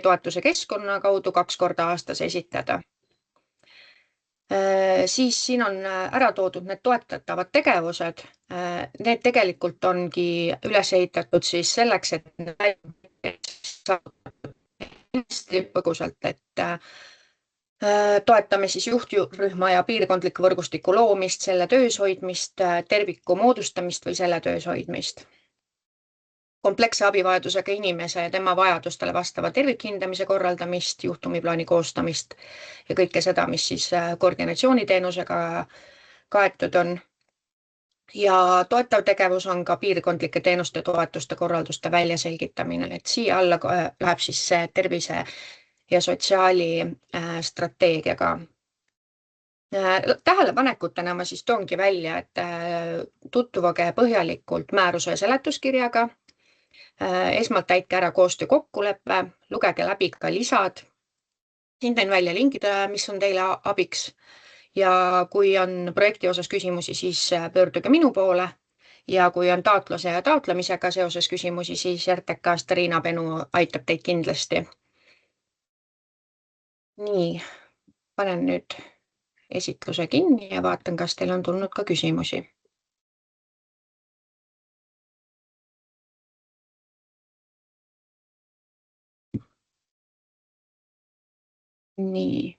toetuse keskkonna kaudu 2 korda aastas esitada. Siis siin on ära toodud need toetatavad tegevused. Need tegelikult ongi üles ehitatud siis selleks, et põgusalt, et toetame siis juhtrühma ja piirkondliku võrgustiku loomist, selle töös hoidmist, terviku moodustamist või selle töös hoidmist. Kompleksse abivajadusega inimese ja tema vajadustele vastava tervikhindamise korraldamist, juhtumiplaani koostamist ja kõike seda, mis siis koordinatsiooniteenusega kaetud on. Ja toetav tegevus on ka piirkondlike teenuste toetuste korralduste väljaselgitamine, et siia alla läheb siis tervise ja sotsiaali strateegiaga. Tähelepanekutena ma siis toongi välja, et tutvuge põhjalikult määruse seletuskirjaga. Esmalt täitke ära koostöö kokkuleppe, lugege läbi ka lisad. Siin teen välja lingid, mis on teile abiks. Ja kui on projekti osas küsimusi, siis pöörduge minu poole. Ja kui on taotluse ja taotlemisega seoses küsimusi, siis RTK-st Riina Penu aitab teid kindlasti. Nii, panen nüüd esitluse kinni ja vaatan, kas teil on tulnud ka küsimusi. Nii.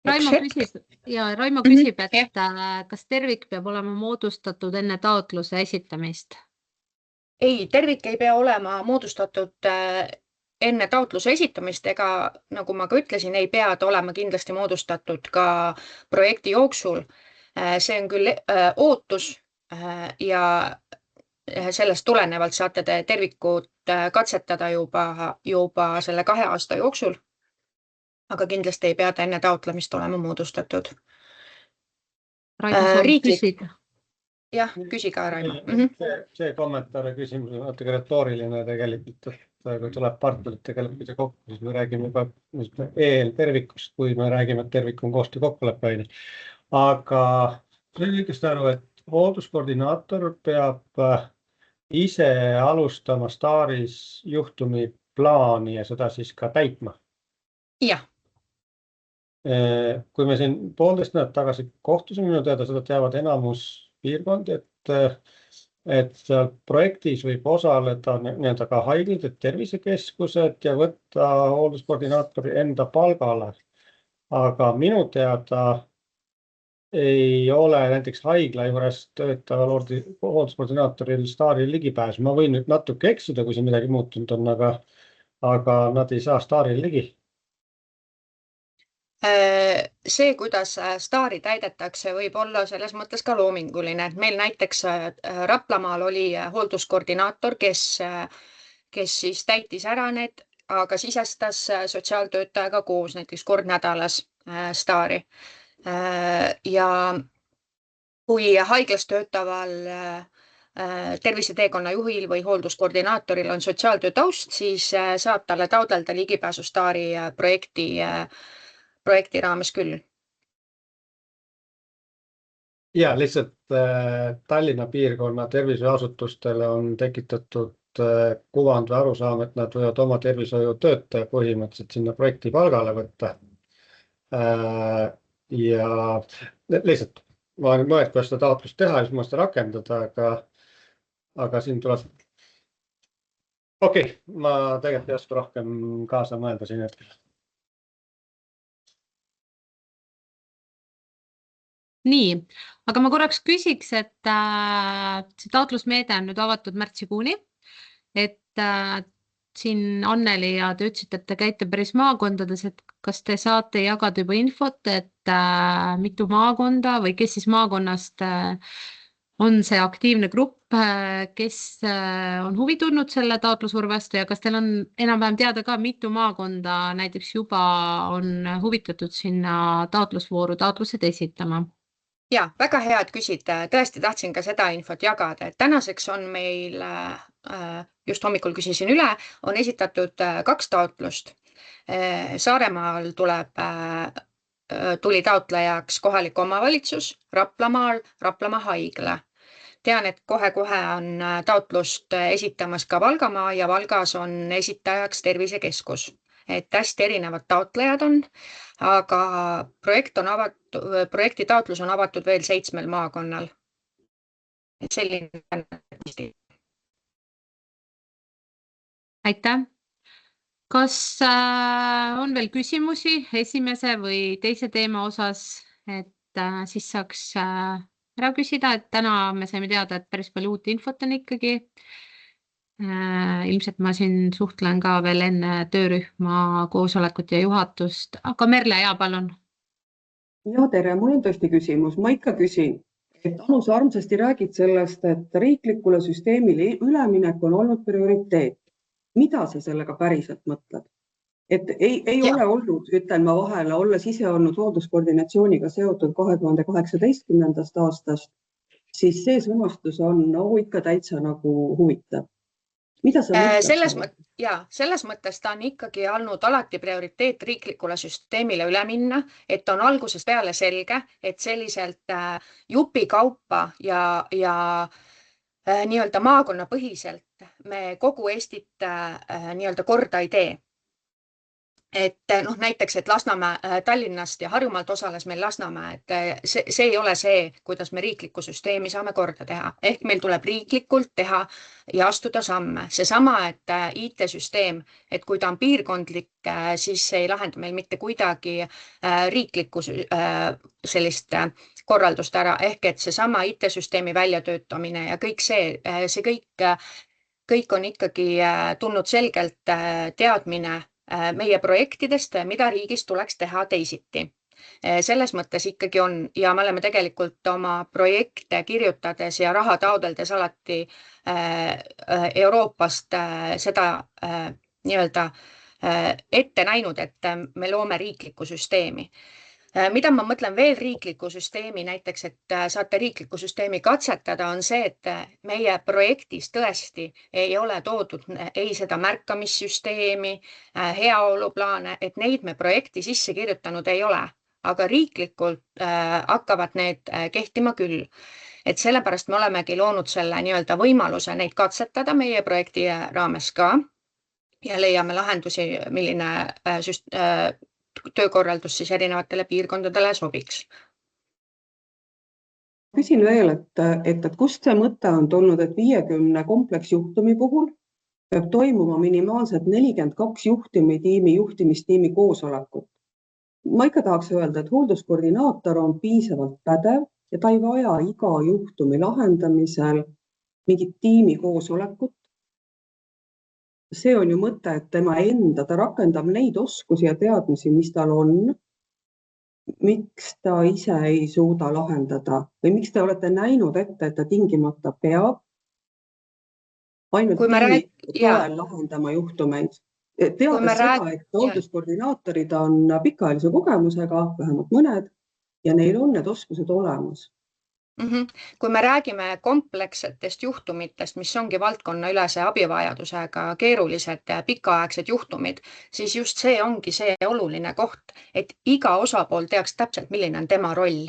Raimo küsib, et kas tervik peab olema moodustatud enne taotluse esitamist? Ei, tervik ei pea olema moodustatud enne taotluse esitamist, ega nagu ma ka ütlesin, ei pea ta olema kindlasti moodustatud ka projekti jooksul. See on küll ootus ja sellest tulenevalt saate te tervikut katsetada juba selle 2 aasta jooksul. Aga kindlasti ei pea ta enne taotlemist olema moodustatud. Raimo soovib küsida. Jah, küsi ka, Raimo. See kommentaar ja küsimus on natuke retooriline tegelikult, et kui tuleb partneritega leppida kokku, siis me räägime juba eeltervikust, kui me räägime, et tervik on koostöö kokkulepe. Aga see on õigesti aru, et hoolduskoordinaator peab ise alustama STAR-is juhtumi plaani ja seda siis ka täitma. Jah. Kui me siin 1,5 nädalat tagasi kohtusime, minu teada seda teavad enamus piirkondi, et seal projektis võib osaleda nii-öelda ka haiglad, tervisekeskused ja võtta hoolduskoordinaatori enda palgale. Aga minu teada ei ole näiteks haigla juures töötaval hoolduskoordinaatoril STAR-il ligipääs. Ma võin nüüd natuke eksida, kui see midagi muutunud on, aga nad ei saa STAR-il ligi. See, kuidas STAR-i täidetakse, võib olla selles mõttes ka loominguline. Meil näiteks Raplamaal oli hoolduskoordinaator, kes siis täitis ära need, aga sisestas sotsiaaltöötajaga koos näiteks kord nädalas STAR-i. Ja kui haiglas töötaval terviseteekonna juhil või hoolduskoordinaatoril on sotsiaaltöö taust, siis saab talle taotleda ligipääsu STAR-i projekti raames küll. Ja lihtsalt Tallinna piirkonna tervishoiuasutustele on tekitatud kuvand või arusaam, et nad võivad oma tervishoiutöötaja põhimõtteliselt sinna projekti palgale võtta. Ja lihtsalt ma olen mõelnud, kuidas seda taotlust teha ja siis ma seda rakendada, aga siin tuleb... Okei, ma tegelikult ei oska rohkem kaasa mõelda siin hetkel. Nii, aga ma korraks küsiks, et see taotlusmeede on nüüd avatud märtsikuuni, et siin Anneli ja te ütlesite, et te käite päris maakondades, et kas te saate jagada juba infot, et mitu maakonda või kes siis maakonnast on see aktiivne grupp, kes on huvi tundnud selle taotlusvõrvastu ja kas teil on enam-vähem teada ka, mitu maakonda näiteks juba on huvitatud sinna taotlusvooru taotlused esitama? Ja, väga hea, et küsid. Tõesti tahtsin ka seda infot jagada, et tänaseks on meil, just hommikul küsisin üle, on esitatud 2 taotlust. Saaremaal tuli taotlejaks kohalik omavalitsus, Raplamaal Raplamaa haigla. Tean, et kohe-kohe on taotlust esitamas ka Valgamaa ja Valgas on esitajaks tervisekeskus. Et hästi erinevad taotlejad on, aga projekti taotlus on avatud veel 7 maakonnal. Selline. Aitäh. Kas on veel küsimusi esimese või teise teema osas, et siis saaks ära küsida, et täna me saime teada, et päris palju uut infot on ikkagi. Ilmselt ma siin suhtlen ka veel enne töörühma koosolekut ja juhatust, aga Merle, ja palun. Ja tere, mul on tõesti küsimus. Ma ikka küsin, et Anu, sa armsasti räägid sellest, et riiklikule süsteemile üleminek on olnud prioriteet. Mida sa sellega päriselt mõtled? Et ei ole olnud, ütlen ma vahele, olles ise olnud hoolduskoordinatsiooniga seotud 2018. aastast, siis see sõnastus on ikka täitsa nagu huvitav. Mida sa mõtled? Selles mõttes ta on ikkagi olnud alati prioriteet riiklikule süsteemile üle minna, et on algusest peale selge, et selliselt jupikaupa ja nii-öelda maakonnapõhiselt me kogu Eestit nii-öelda korda ei tee. Et näiteks, et Lasnamäe Tallinnast ja Harjumaalt osales meil Lasnamäe, et see ei ole see, kuidas me riiklikku süsteemi saame korda teha. Ehk meil tuleb riiklikult teha ja astuda samme. Seesama, et IT-süsteem, et kui ta on piirkondlik, siis ei lahenda meil mitte kuidagi riiklikku sellist korraldust ära. Ehk et seesama IT-süsteemi väljatöötamine ja kõik see kõik on ikkagi tulnud selgelt teadmine meie projektidest, mida riigis tuleks teha teisiti. Selles mõttes ikkagi on ja me oleme tegelikult oma projekte kirjutades ja raha taodeldes alati Euroopast seda nii-öelda ette näinud, et me loome riiklikku süsteemi. Mida ma mõtlen veel riikliku süsteemi, näiteks, et saate riikliku süsteemi katsetada, on see, et meie projektis tõesti ei ole toodud ei seda märkamissüsteemi, heaoluplaane, et neid me projekti sisse kirjutanud ei ole, aga riiklikult hakkavad need kehtima küll. Et sellepärast me olemegi loonud selle nii-öelda võimaluse neid katsetada meie projekti raames ka ja leiame lahendusi, milline töökorraldus siis erinevatele piirkondadele sobiks. Küsin veel, et kust see mõte on tulnud, et 50 kompleksjuhtumi puhul peab toimuma minimaalselt 42 juhtimistiimi koosolekut. Ma ikka tahaks öelda, et hoolduskoordinaator on piisavalt pädev ja ta ei vaja iga juhtumi lahendamisel mingit tiimi koosolekut. See on ju mõte, et tema enda, ta rakendab neid oskusi ja teadmisi, mis tal on. Miks ta ise ei suuda lahendada või miks te olete näinud ette, et ta tingimata peab ainult toel lahendama juhtumeid? Teades seda, et hoolduskoordinaatorid on pikaajalise kogemusega, vähemalt mõned, ja neil on need oskused olemas. Kui me räägime komplekssetest juhtumitest, mis ongi valdkonnaülese abivajadusega keerulised pikaaegsed juhtumid, siis just see ongi see oluline koht, et iga osapool teaks täpselt, milline on tema roll.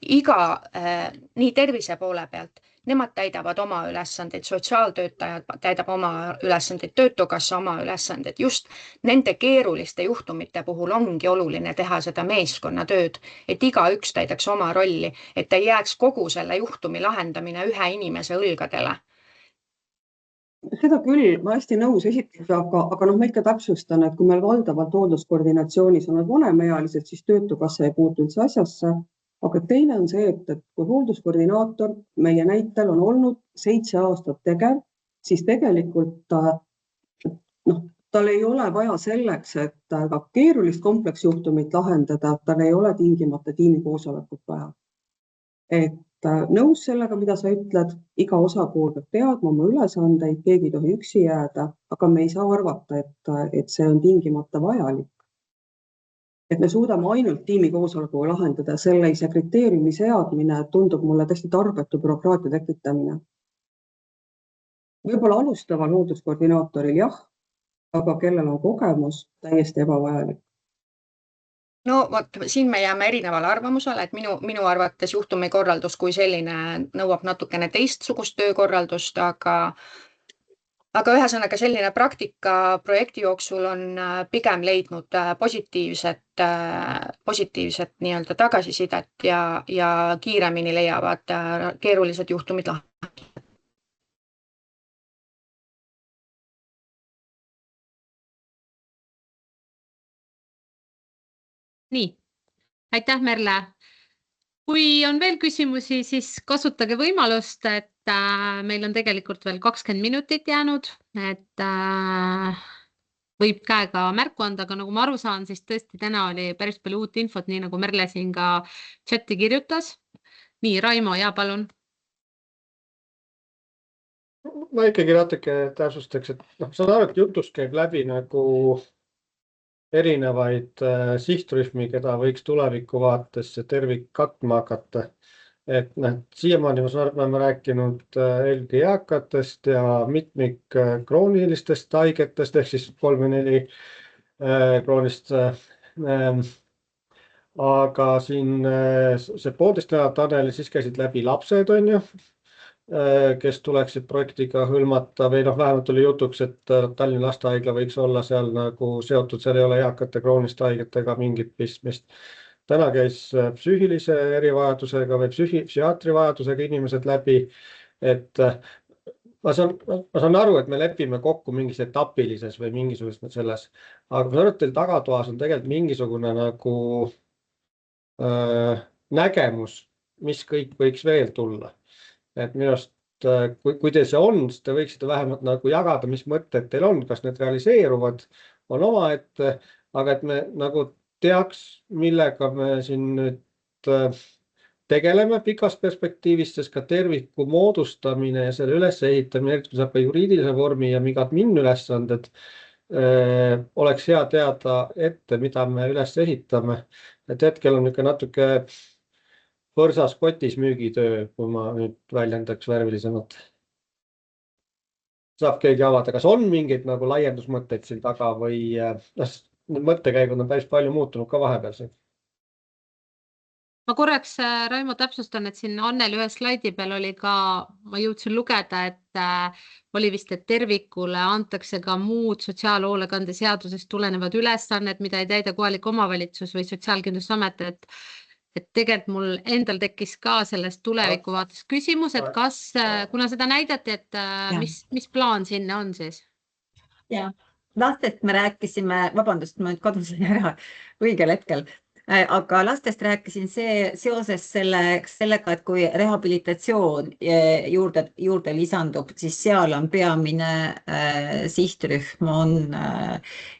Nii tervise poole pealt, nemad täidavad oma ülesandeid, sotsiaaltöötajad täidab oma ülesandeid, töötukassa oma ülesandeid. Just nende keeruliste juhtumite puhul ongi oluline teha seda meeskonnatööd, et igaüks täidaks oma rolli, et ei jääks kogu selle juhtumi lahendamine ühe inimese õlgadele. Seda küll, ma hästi nõus esiteks, aga ma ikka täpsustan, et kui meil valdavalt hoolduskoordinatsioonis on vanemaealised, siis töötukassa ei puutu üldse asjasse. Aga teine on see, et kui hoolduskoordinaator meie näitel on olnud 7 aastat tegev, siis tegelikult tal ei ole vaja selleks, et ka keerulist kompleksjuhtumit lahendada, tal ei ole tingimata tiimikoosolekut vaja. Et nõus sellega, mida sa ütled, iga osapool peab teadma oma ülesandeid, keegi ei tohi üksi jääda, aga me ei saa arvata, et see on tingimata vajalik. et me suudame ainult tiimikoosolekuga lahendada, selle ise kriteeriumi seadmine tundub mulle tõesti tarbetu bürokraatia tekitamine. Võib-olla alustaval hoolduskoordinaatoril jah, aga kellel on kogemus, täiesti ebavajalik. No vot, siin me jääme erinevale arvamusele, et minu arvates juhtumikorraldus kui selline nõuab natukene teistsugust töökorraldust, aga ühesõnaga selline praktika projekti jooksul on pigem leidnud positiivset nii-öelda tagasisidet ja kiiremini leiavad keerulised juhtumid lahendust. Nii, aitäh, Merle. Kui on veel küsimusi, siis kasutage võimalust, et meil on tegelikult veel 20 minutit jäänud, et võib käega märku anda, aga nagu ma aru saan, siis tõesti täna oli päris palju uut infot, nii nagu Merle siin ka chati kirjutas. Nii, Raimo, ja palun. Ma ikkagi natuke täpsustaks, et saan aru, et jutust käib läbi nagu erinevaid sihtrühmi, keda võiks tuleviku vaates see tervik katma hakata. Et siiamaani ma saan aru, et me oleme rääkinud eelkõige eakatest ja mitmik kroonilistest haigetest, ehk siis 3 või 4 kroonist. Aga siin see 1,5 nädalat Anneli siis käisid läbi lapsed, on ju, kes tuleksid projektiga hõlmata või vähemalt oli jutuks, et Tallinna lastehaigla võiks olla seal nagu seotud, seal ei ole eakate krooniliste haigetega mingit pistmist. Täna käis psüühilise erivajadusega või psühhiaatri vajadusega inimesed läbi, et ma saan aru, et me lepime kokku mingis etapilises või mingisugust selles, aga ma saan aru, et teil tagatoas on tegelikult mingisugune nagu nägemus, mis kõik võiks veel tulla. Et minust, kui teil see on, siis te võiksite vähemalt nagu jagada, mis mõtted teil on, kas need realiseeruvad, on omaette, aga et me nagu teaks, millega me siin nüüd tegeleme pikas perspektiivis, sest ka terviku moodustamine ja selle ülesehitamine, eriti kui saab ka juriidilise vormi ja mingad ülesanded, oleks hea teada ette, mida me üles ehitame. Et hetkel on niisugune natuke võrsas kotis müügitöö, kui ma nüüd väljendaks värvilisemalt. Saab keegi avada, kas on mingeid nagu laiendusmõtteid siin taga või mõttekäigud on päris palju muutunud ka vahepeal. Ma korraks, Raimo, täpsustan, et siin Anneli ühe slaidi peal oli ka, ma jõudsin lugeda, et oli vist, et tervikule antakse ka muud sotsiaalhoolekande seadusest tulenevad ülesanded, mida ei täida kohalik omavalitsus või Sotsiaalkindlustusamet, et tegelikult mul endal tekkis ka sellest tuleviku vaates küsimus, et kas, kuna seda näidati, et mis plaan sinna on siis? Ja, lastest me rääkisime, vabandust, ma nüüd kadusin ära õigel hetkel, aga lastest rääkisin seoses sellega, et kui rehabilitatsioon juurde lisandub, siis seal on peamine sihtrühm on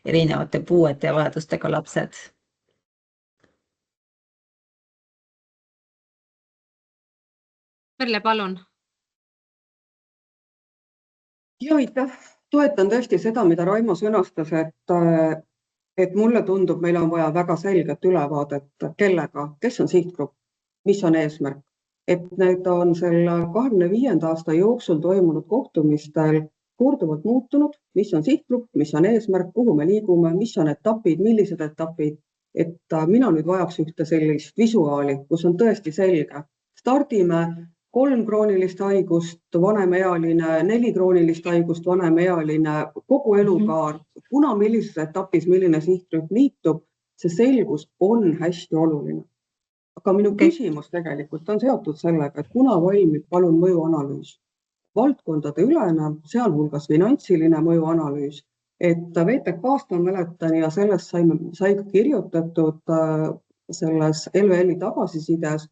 erinevate puuete ja vajadustega lapsed. Merle, palun. Ja aitäh. Toetan tõesti seda, mida Raimo sõnastas, et mulle tundub, meil on vaja väga selget ülevaadet, kellega, kes on sihtgrupp, mis on eesmärk. Et need on selle 25. aasta jooksul toimunud kohtumistel korduvalt muutunud, mis on sihtgrupp, mis on eesmärk, kuhu me liigume, mis on etapid, millised etapid. Et mina nüüd vajaks ühte sellist visuaali, kus on tõesti selge. Stardime 3 kroonilist haigust, vanemaealine, 4 kroonilist haigust, vanemaealine, kogu elukaar, kuna millises etapis milline sihtrühm liitub, see selgus on hästi oluline. Aga minu küsimus tegelikult on seotud sellega, et kuna valmib palun mõjuanalüüs, valdkondade ülene, sealhulgas finantsiline mõjuanalüüs, et VTK-st ma mäletan ja sellest sai kirjutatud selles LVL-i tagasisides,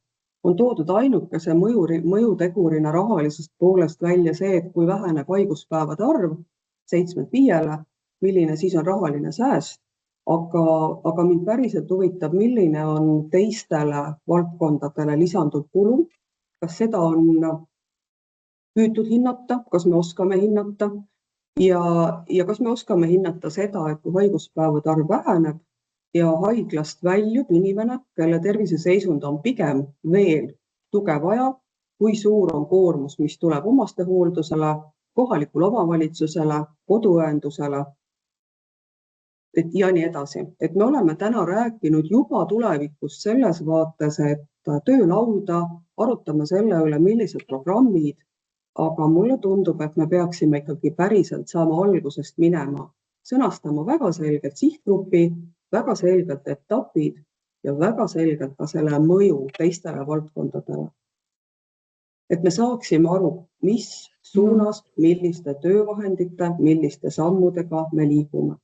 on toodud ainukese mõjutegurina rahalisest poolest välja see, et kui väheneb haiguspäevade arv 7-5, milline siis on rahaline sääst, aga mind päriselt huvitab, milline on teistele valdkondadele lisanduv kulu, kas seda on püütud hinnata, kas me oskame hinnata ja kas me oskame hinnata seda, et kui haiguspäevade arv väheneb, ja haiglast väljub inimene, kelle terviseseisund on pigem veel tuge vaja, kui suur on koormus, mis tuleb omastehooldusele, kohalikule omavalitsusele, koduõendusele ja nii edasi. Et me oleme täna rääkinud juba tulevikust selles vaates, et töölauda arutame selle üle, millised programmid, aga mulle tundub, et me peaksime ikkagi päriselt saama algusest minema, sõnastama väga selgelt sihtgrupi, väga selgelt etapid ja väga selgelt ka selle mõju teistele valdkondadele. Et me saaksime aru, mis suunas, milliste töövahendite, milliste sammudega me liigume.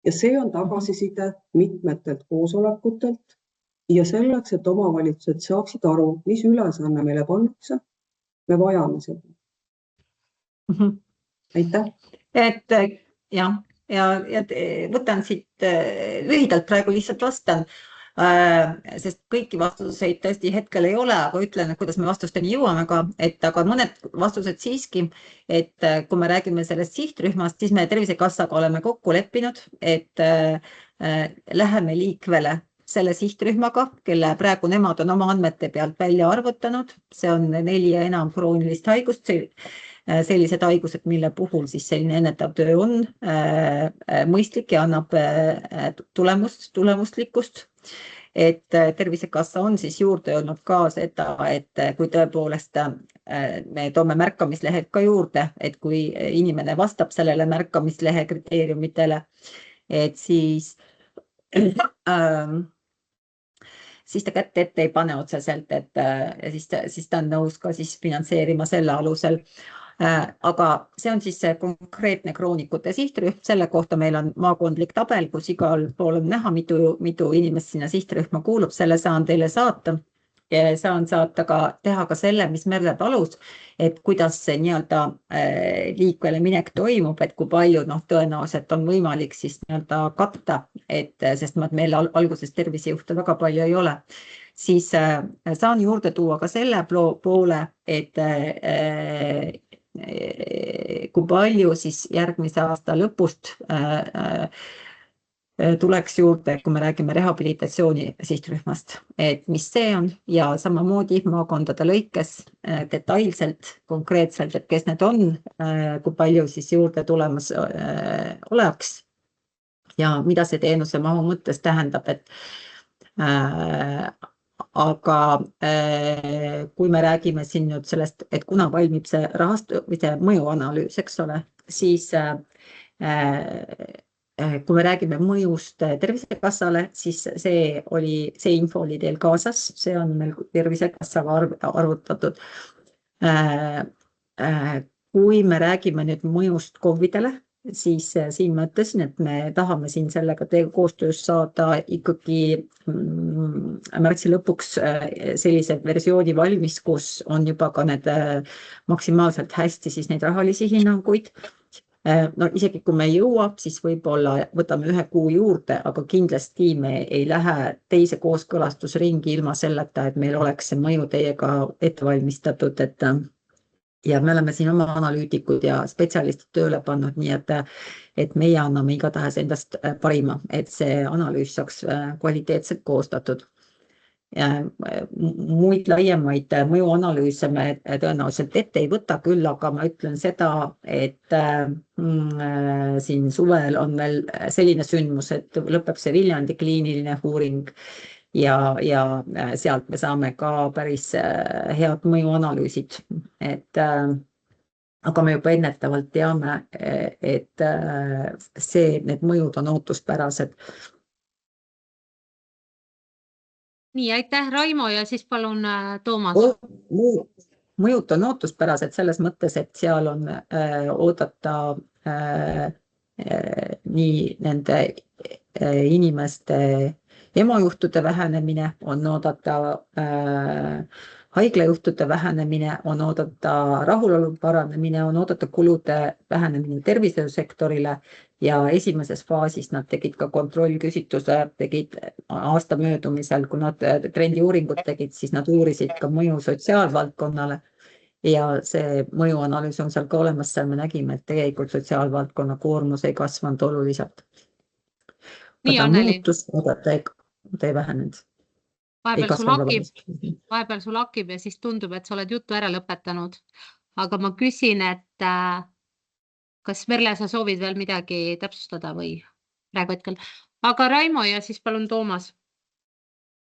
Ja see on tagasiside mitmetelt koosolekutelt ja selleks, et omavalitsused saaksid aru, mis ülesanne meile pannakse, me vajame seda. Aitäh! Et jah, ja võtan siit lühidalt praegu lihtsalt vastan, sest kõiki vastuseid tõesti hetkel ei ole, aga ütlen, kuidas me vastusteni jõuame ka, aga mõned vastused siiski, et kui me räägime sellest sihtrühmast, siis me Tervisekassaga oleme kokku leppinud, et läheme liikvele selle sihtrühmaga, kelle praegu nemad on oma andmete pealt välja arvutanud, see on 4 ja enam kroonilist haigust, sellised haigused, mille puhul siis selline ennetav töö on mõistlik ja annab tulemuslikkust. Et Tervisekassa on siis juurde öelnud ka seda, et kui tõepoolest me toome märkamislehel ka juurde, et kui inimene vastab sellele märkamislehe kriteeriumitele, et siis ta kätte ette ei pane otseselt, et siis ta on nõus ka siis finantseerima selle alusel. Aga see on siis see konkreetne kroonikute sihtrühm, selle kohta meil on maakondlik tabel, kus igal pool on näha, mitu inimest sinna sihtrühma kuulub, selle saan teile saata. Ja saan saata teha ka selle, mis Merle palus, et kuidas see nii-öelda liikvele minek toimub, et kui palju tõenäoliselt on võimalik siis nii-öelda katta, sest meil alguses tervisejuhte väga palju ei ole. Siis saan juurde tuua ka selle poole, et kui palju siis järgmise aasta lõpust tuleks juurde, kui me räägime rehabilitatsiooni sihtrühmast, et mis see on ja samamoodi maakondade lõikes detailselt, konkreetselt, et kes need on, kui palju siis juurde tulemas oleks ja mida see teenuse mahu mõttes tähendab, aga kui me räägime siin nüüd sellest, et kuna valmib see mõjuanalüüs, eks ole, siis kui me räägime mõjust Tervisekassale, siis see info oli teil kaasas, see on meil Tervisekassaga arvutatud. Kui me räägime nüüd mõjust KOV-idele, siis siin ma ütlesin, et me tahame siin sellega koostöös saada ikkagi märtsi lõpuks sellise versiooni valmis, kus on juba ka need maksimaalselt hästi siis neid rahalisi hinnanguid. No isegi kui me ei jõua, siis võib-olla võtame 1 kuu juurde, aga kindlasti me ei lähe teise kooskõlastusringi ilma selleta, et meil oleks see mõju teiega ette valmistatud, ja me oleme siin oma analüütikud ja spetsialistid tööle pannud, nii et meie anname igatahes endast parima, et see analüüs saaks kvaliteetselt koostatud. Muid laiemaid mõjuanalüüse me tõenäoliselt ette ei võta küll, aga ma ütlen seda, et siin suvel on veel selline sündmus, et lõpeb see Viljandi kliiniline uuring ja sealt me saame ka päris head mõjuanalüüsid, aga me juba ennetavalt teame, et need mõjud on ootuspärased. Nii, aitäh, Raimo, ja siis palun Toomas. Mõjud on ootuspärased selles mõttes, et seal on oodata nii nende inimeste EMO-juhtude vähenemine, on oodata haiglajuhtude vähenemine, on oodata rahulolu paranemine, on oodata kulude vähenemine tervishoiusektorile ja esimeses faasis nad tegid ka kontrollküsitluse, tegid aasta möödumisel, kui nad trendiuuringut tegid, siis nad uurisid ka mõju sotsiaalvaldkonnale ja see mõjuanalüüs on seal ka olemas, seal me nägime, et tegelikult sotsiaalvaldkonna koormus ei kasvanud oluliselt. Nii, aga Anneli. muutus oodata ei vähenenud. Ei vahepeal sul hakib ja siis tundub, et sa oled juttu ära lõpetanud. Aga ma küsin, et kas Merle, sa soovid veel midagi täpsustada või praegu hetkel? Aga Raimo ja siis palun Toomas.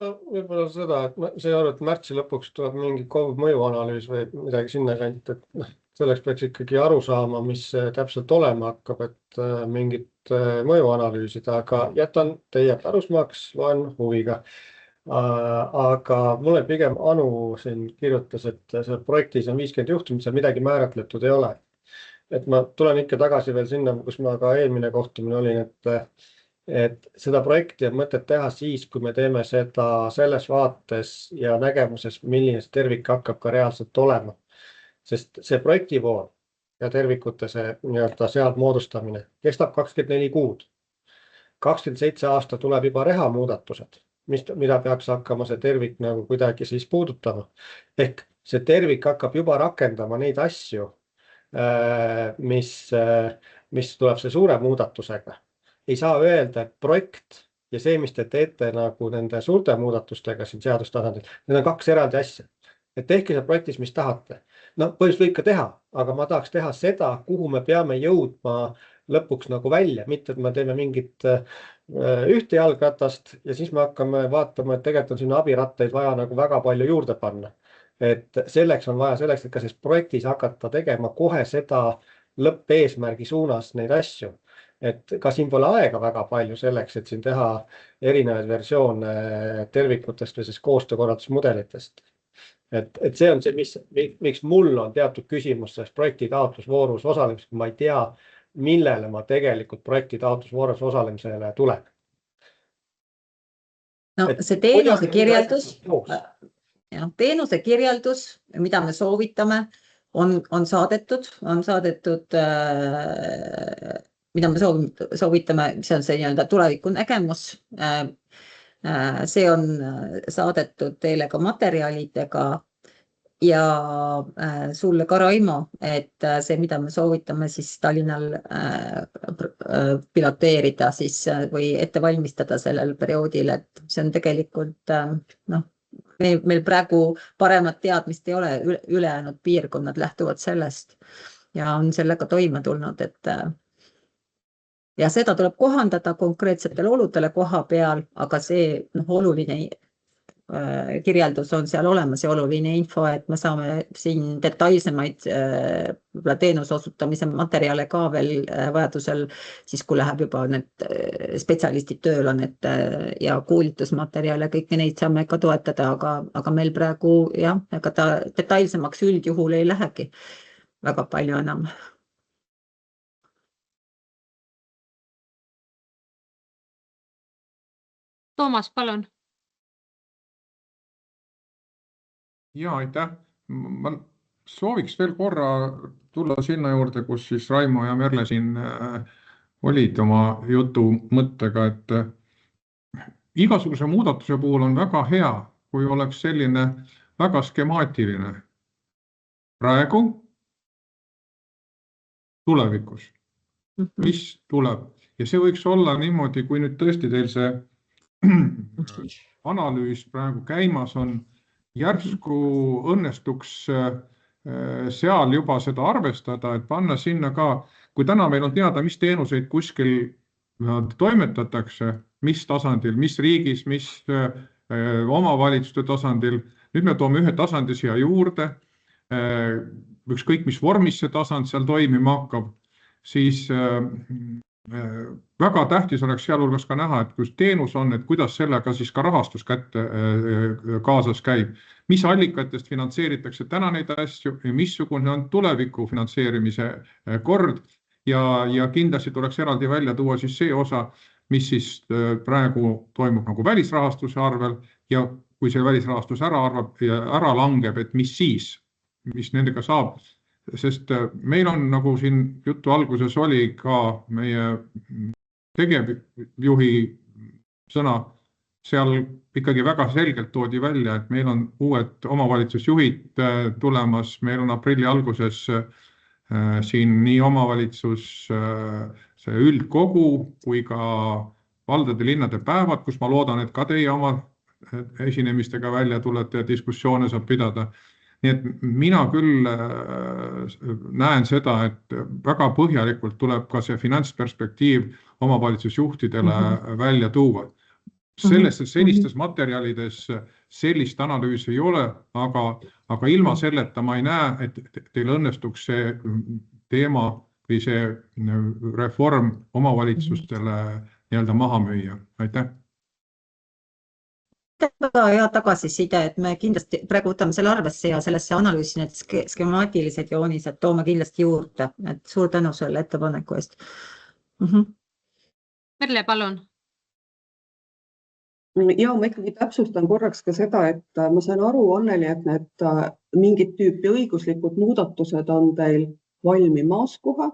Võib-olla seda, et ma sai aru, et märtsi lõpuks tuleb mingi KOV mõjuanalüüs või midagi sinna kanti, et selleks peaks ikkagi aru saama, mis see täpselt olema hakkab, et mingit mõju analüüsida, aga jätan teie pärusmaaks, loen huviga. Aga mulle pigem Anu siin kirjutas, et seal projektis on 50 juhtumit, seal midagi määratletud ei ole. Et ma tulen ikka tagasi veel sinna, kus ma ka eelmine kohtumine olin, et seda projekti on mõtet teha siis, kui me teeme seda selles vaates ja nägemuses, milline see tervik hakkab ka reaalselt olema. Sest see projektivool ja tervikute see nii-öelda sealt moodustamine kestab 24 kuud. 27 aasta tuleb juba reha muudatused, mida peaks hakkama see tervik nagu kuidagi siis puudutama. Ehk see tervik hakkab juba rakendama neid asju, mis tuleb see suure muudatusega. Ei saa öelda, et projekt ja see, mis te teete nagu nende suurte muudatustega siin seadustasandil, need on kaks eraldi asja. Et tehke see projektis, mis tahate. No põhjus võib ka teha, aga ma tahaks teha seda, kuhu me peame jõudma lõpuks nagu välja, mitte et me teeme mingit ühte jalgratast ja siis me hakkame vaatama, et tegelikult on sinna abirattaid vaja nagu väga palju juurde panna. Et selleks on vaja selleks, et ka selles projektis hakata tegema kohe seda lõppeesmärgi suunas neid asju. Et ka siin pole aega väga palju selleks, et siin teha erinevaid versioone tervikutest või siis koostöökorraldusmudelitest. Et see on see, miks mul on teatud küsimus selles projekti taotlusvoorus osalemiseks, kui ma ei tea, millele ma tegelikult projekti taotlusvoorus osalemisele tulen. No see teenuse kirjeldus, mida me soovitame, on saadetud, mida me soovitame, see on see nii-öelda tuleviku nägemus. See on saadetud teile ka materjalidega ja sulle ka, Raimo, et see, mida me soovitame siis Tallinnal piloteerida siis või ette valmistada sellel perioodil, et see on tegelikult, meil praegu paremat teadmist ei ole, ülejäänud piirkonnad lähtuvad sellest ja on sellega toime tulnud, et ja seda tuleb kohandada konkreetsetele oludele koha peal, aga see oluline kirjeldus on seal olemas ja oluline info, et me saame siin detailsemaid teenuse osutamise materjale ka veel vajadusel, siis kui läheb juba need spetsialistid tööl on, ja koolitusmaterjale, kõiki neid saame ka toetada, aga meil praegu ega ta detailsemaks üldjuhul ei lähegi väga palju enam. Toomas, palun. Ja, aitäh. Ma sooviks veel korra tulla sinna juurde, kus siis Raimo ja Merle siin olid oma jutu mõttega, et igasuguse muudatuse puhul on väga hea, kui oleks selline väga skemaatiline praegu, tulevikus, mis tuleb. Ja see võiks olla niimoodi, kui nüüd tõesti teil see analüüs praegu käimas on, järsku õnnestuks seal juba seda arvestada, et panna sinna ka, kui täna meil on teada, mis teenuseid kuskil toimetatakse, mis tasandil, mis riigis, mis omavalitsuste tasandil, nüüd me toome ühe tasandi siia juurde, ükskõik mis vormis see tasand seal toimima hakkab, siis väga tähtis oleks sealhulgas ka näha, et kus teenus on, et kuidas sellega siis ka rahastus kätte kaasas käib. Mis allikatest finantseeritakse täna neid asju ja missugune on tuleviku finantseerimise kord ja kindlasti tuleks eraldi välja tuua siis see osa, mis siis praegu toimub nagu välisrahastuse arvel ja kui see välisrahastus ära langeb, et mis siis, mis nendega saab. Sest meil on, nagu siin jutu alguses oli ka meie tegevjuhi sõna, seal ikkagi väga selgelt toodi välja, et meil on uued omavalitsusjuhid tulemas, meil on aprilli alguses siin nii omavalitsus see üldkogu kui ka valdade linnade päevad, kus ma loodan, et ka teie oma esinemistega välja tulete ja diskussioone saab pidada. Nii et mina küll näen seda, et väga põhjalikult tuleb ka see finantsperspektiiv omavalitsusjuhtidele välja tuua. Sellistes materjalides sellist analüüsi ei ole, aga ilma selleta ma ei näe, et teil õnnestuks see teema või see reform omavalitsustele nii-öelda maha müüa. Aitäh! Väga hea tagasiside, et me kindlasti praegu võtame selle arvesse ja sellesse analüüsi need skemaatilised joonised toome kindlasti juurde. Et suur tänu selle ettepaneku eest. Merle, palun. Ja ma ikkagi täpsustan korraks ka seda, et ma sain aru, Anneli, et need mingid tüüpi õiguslikud muudatused on teil valmimas kohe,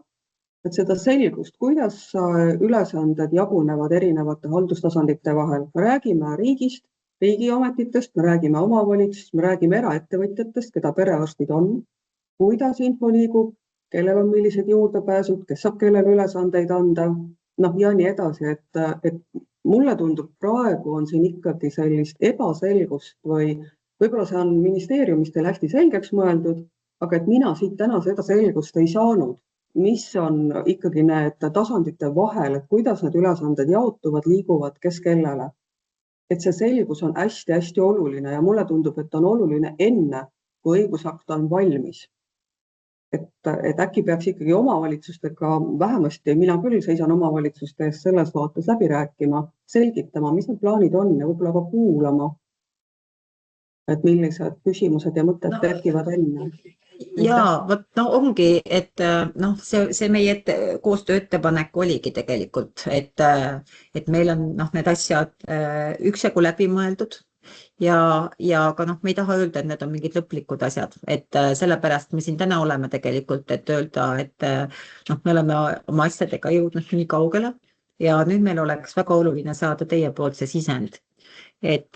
et seda selgust, kuidas ülesanded jagunevad erinevate haldustasandite vahel. Me räägime riigist, riigiametitest, me räägime omavalitsust, me räägime eraettevõtjatest, keda perearstid on, kuidas info liigub, kellel on millised juurdepääsud, kes saab kellele ülesandeid anda, ja nii edasi, et mulle tundub, praegu on siin ikkagi sellist ebaselgust või võib-olla see on ministeeriumistel hästi selgeks mõeldud, aga et mina siit täna seda selgust ei saanud, mis on ikkagi need tasandite vahel, et kuidas need ülesanded jaotuvad, liiguvad, kes kellele. Et see selgus on hästi-hästi oluline ja mulle tundub, et on oluline enne, kui õigusakt on valmis. Et äkki peaks ikkagi omavalitsustega vähemasti, mina küll seisan omavalitsuste eest selles vaates läbi rääkima, selgitama, mis need plaanid on ja võib-olla ka kuulama, et millised küsimused ja mõtted tekivad enne. Ja, ongi, et see meie koostöö ettepanek oligi tegelikult, et meil on need asjad üksjagu läbi mõeldud ja ka me ei taha öelda, et need on mingid lõplikud asjad, et sellepärast me siin täna oleme tegelikult, et öelda, et me oleme oma asjadega jõudnud nii kaugele ja nüüd meil oleks väga oluline saada teie poolt see sisend. Et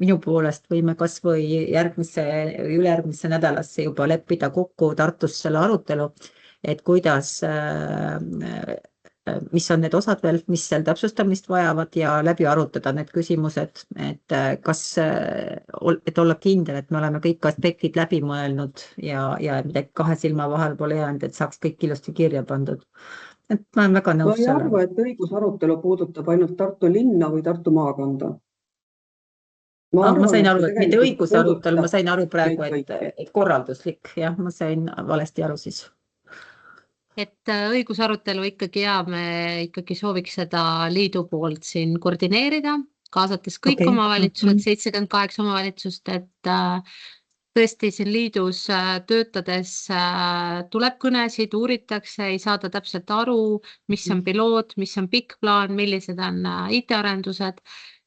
minu poolest võime kas või ülejärgmisse nädalasse juba leppida kokku Tartus selle arutelu, et kuidas, mis on need osad veel, mis seal täpsustamist vajavad ja läbi arutada need küsimused, et et olla kindel, et me oleme kõik aspektid läbi mõelnud ja midagi kahe silma vahel pole jäänud, et saaks kõik ilusti kirja pandud. Et ma olen väga nõus selle. Ma ei arva, et õigusarutelu puudutab ainult Tartu linna või Tartu maakonda. Ma sain aru, et mitte õigusarutelu, ma sain aru praegu, et korralduslik, jah, ma sain valesti aru siis. Et õigusarutelu ikkagi me ikkagi sooviks seda liidu poolt siin koordineerida, kaasates kõik omavalitsused, 78 omavalitsust, et tõesti siin liidus töötades tuleb kõnesid, uuritakse, ei saada täpselt aru, mis on piloot, mis on pikk plaan, millised on IT-arendused.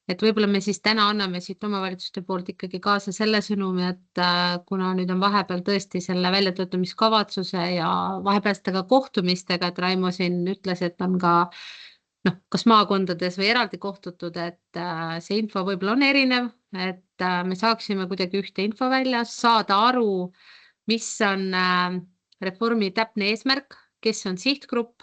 Et võib-olla me siis täna anname siit omavalitsuste poolt ikkagi kaasa selle sõnumi, et kuna nüüd on vahepeal tõesti selle väljatöötamiskavatsuse ja vahepealstega kohtumistega, et Raimo siin ütles, et on ka kas maakondades või eraldi kohtutud, et see info võib-olla on erinev, et me saaksime kuidagi ühte info välja, saada aru, mis on reformi täpne eesmärk, kes on sihtgrupp,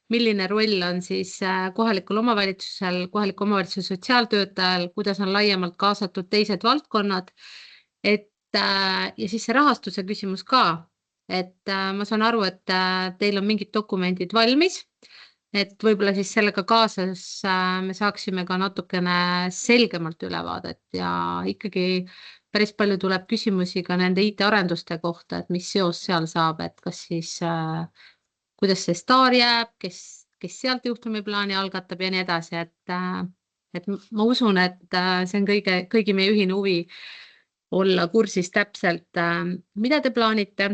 milline roll on siis kohalikul omavalitsusel, kohaliku omavalitsuse sotsiaaltöötajal, kuidas on laiemalt kaasatud teised valdkonnad, ja siis see rahastuse küsimus ka, et ma saan aru, et teil on mingid dokumendid valmis, et võib-olla siis sellega kaasas me saaksime ka natukene selgemalt ülevaadet ja ikkagi päris palju tuleb küsimusi ka nende IT-arenduste kohta, et mis seos seal saab, et kas siis kuidas see staar jääb, kes sealt juhtumiplaani algatab ja nii edasi, et ma usun, et see on kõigi meie ühine huvi olla kursis täpselt, mida te plaanite.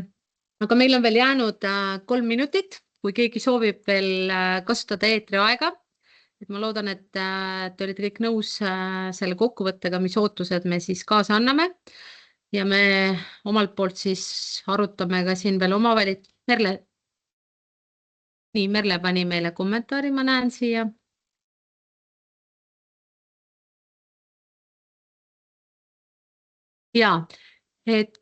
Aga meil on veel jäänud 3 minutit, kui keegi soovib veel kasutada eetriaega. Et ma loodan, et te olite kõik nõus selle kokkuvõttega, mis ootused me siis kaasa anname. Ja me omalt poolt siis arutame ka siin veel Merle pani meile kommentaari, ma näen siia. Ja, et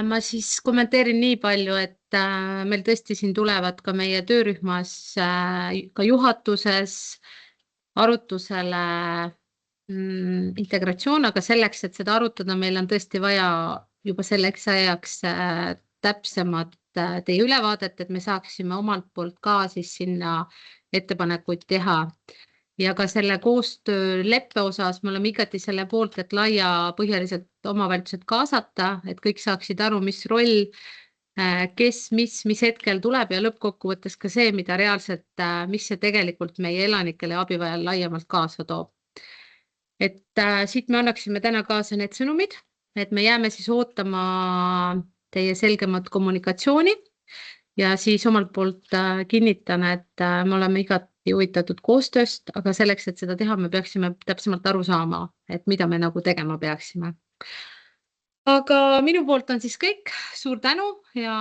ma siis kommenteerin nii palju, et meil tõesti siin tulevad ka meie töörühmas, ka juhatuses arutusele integratsioon, aga selleks, et seda arutada, meil on tõesti vaja juba selleks ajaks täpsemat teie ülevaadet, et me saaksime omalt poolt ka siis sinna ettepanekuid teha. Ja ka selle koostööleppe osas me oleme igati selle poolt, et laiapõhjaliselt omavalitsused kaasata, et kõik saaksid aru, mis roll, kes, mis hetkel tuleb ja lõppkokkuvõttes ka see, mida reaalselt, mis see tegelikult meie elanikele ja abivajal laiemalt kaasa toob. Et siit me annaksime täna kaasa need sõnumid, et me jääme siis ootama teie selgemat kommunikatsiooni ja siis omalt poolt kinnitan, et me oleme igati huvitatud koostööst, aga selleks, et seda teha, me peaksime täpsemalt aru saama, et mida me nagu tegema peaksime. Aga minu poolt on siis kõik. Suur tänu ja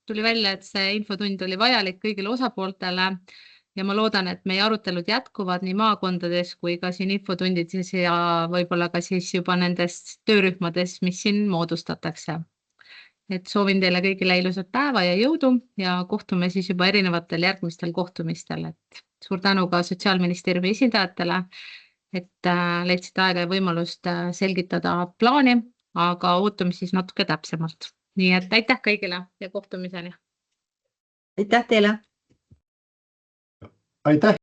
tuli välja, et see infotund oli vajalik kõigile osapooltele ja ma loodan, et meie arutelud jätkuvad nii maakondades kui ka siin infotundides ja võib-olla ka siis juba nendes töörühmades, mis siin moodustatakse. Et soovin teile kõigile ilusat päeva ja jõudu ja kohtume siis juba erinevatel järgmistel kohtumistel. Et suur tänu ka Sotsiaalministeeriumi esindajatele, et leidsite aega ja võimalust selgitada plaani, aga ootame siis natuke täpsemalt. Nii et aitäh kõigile ja kohtumiseni. Aitäh teile! Aitäh!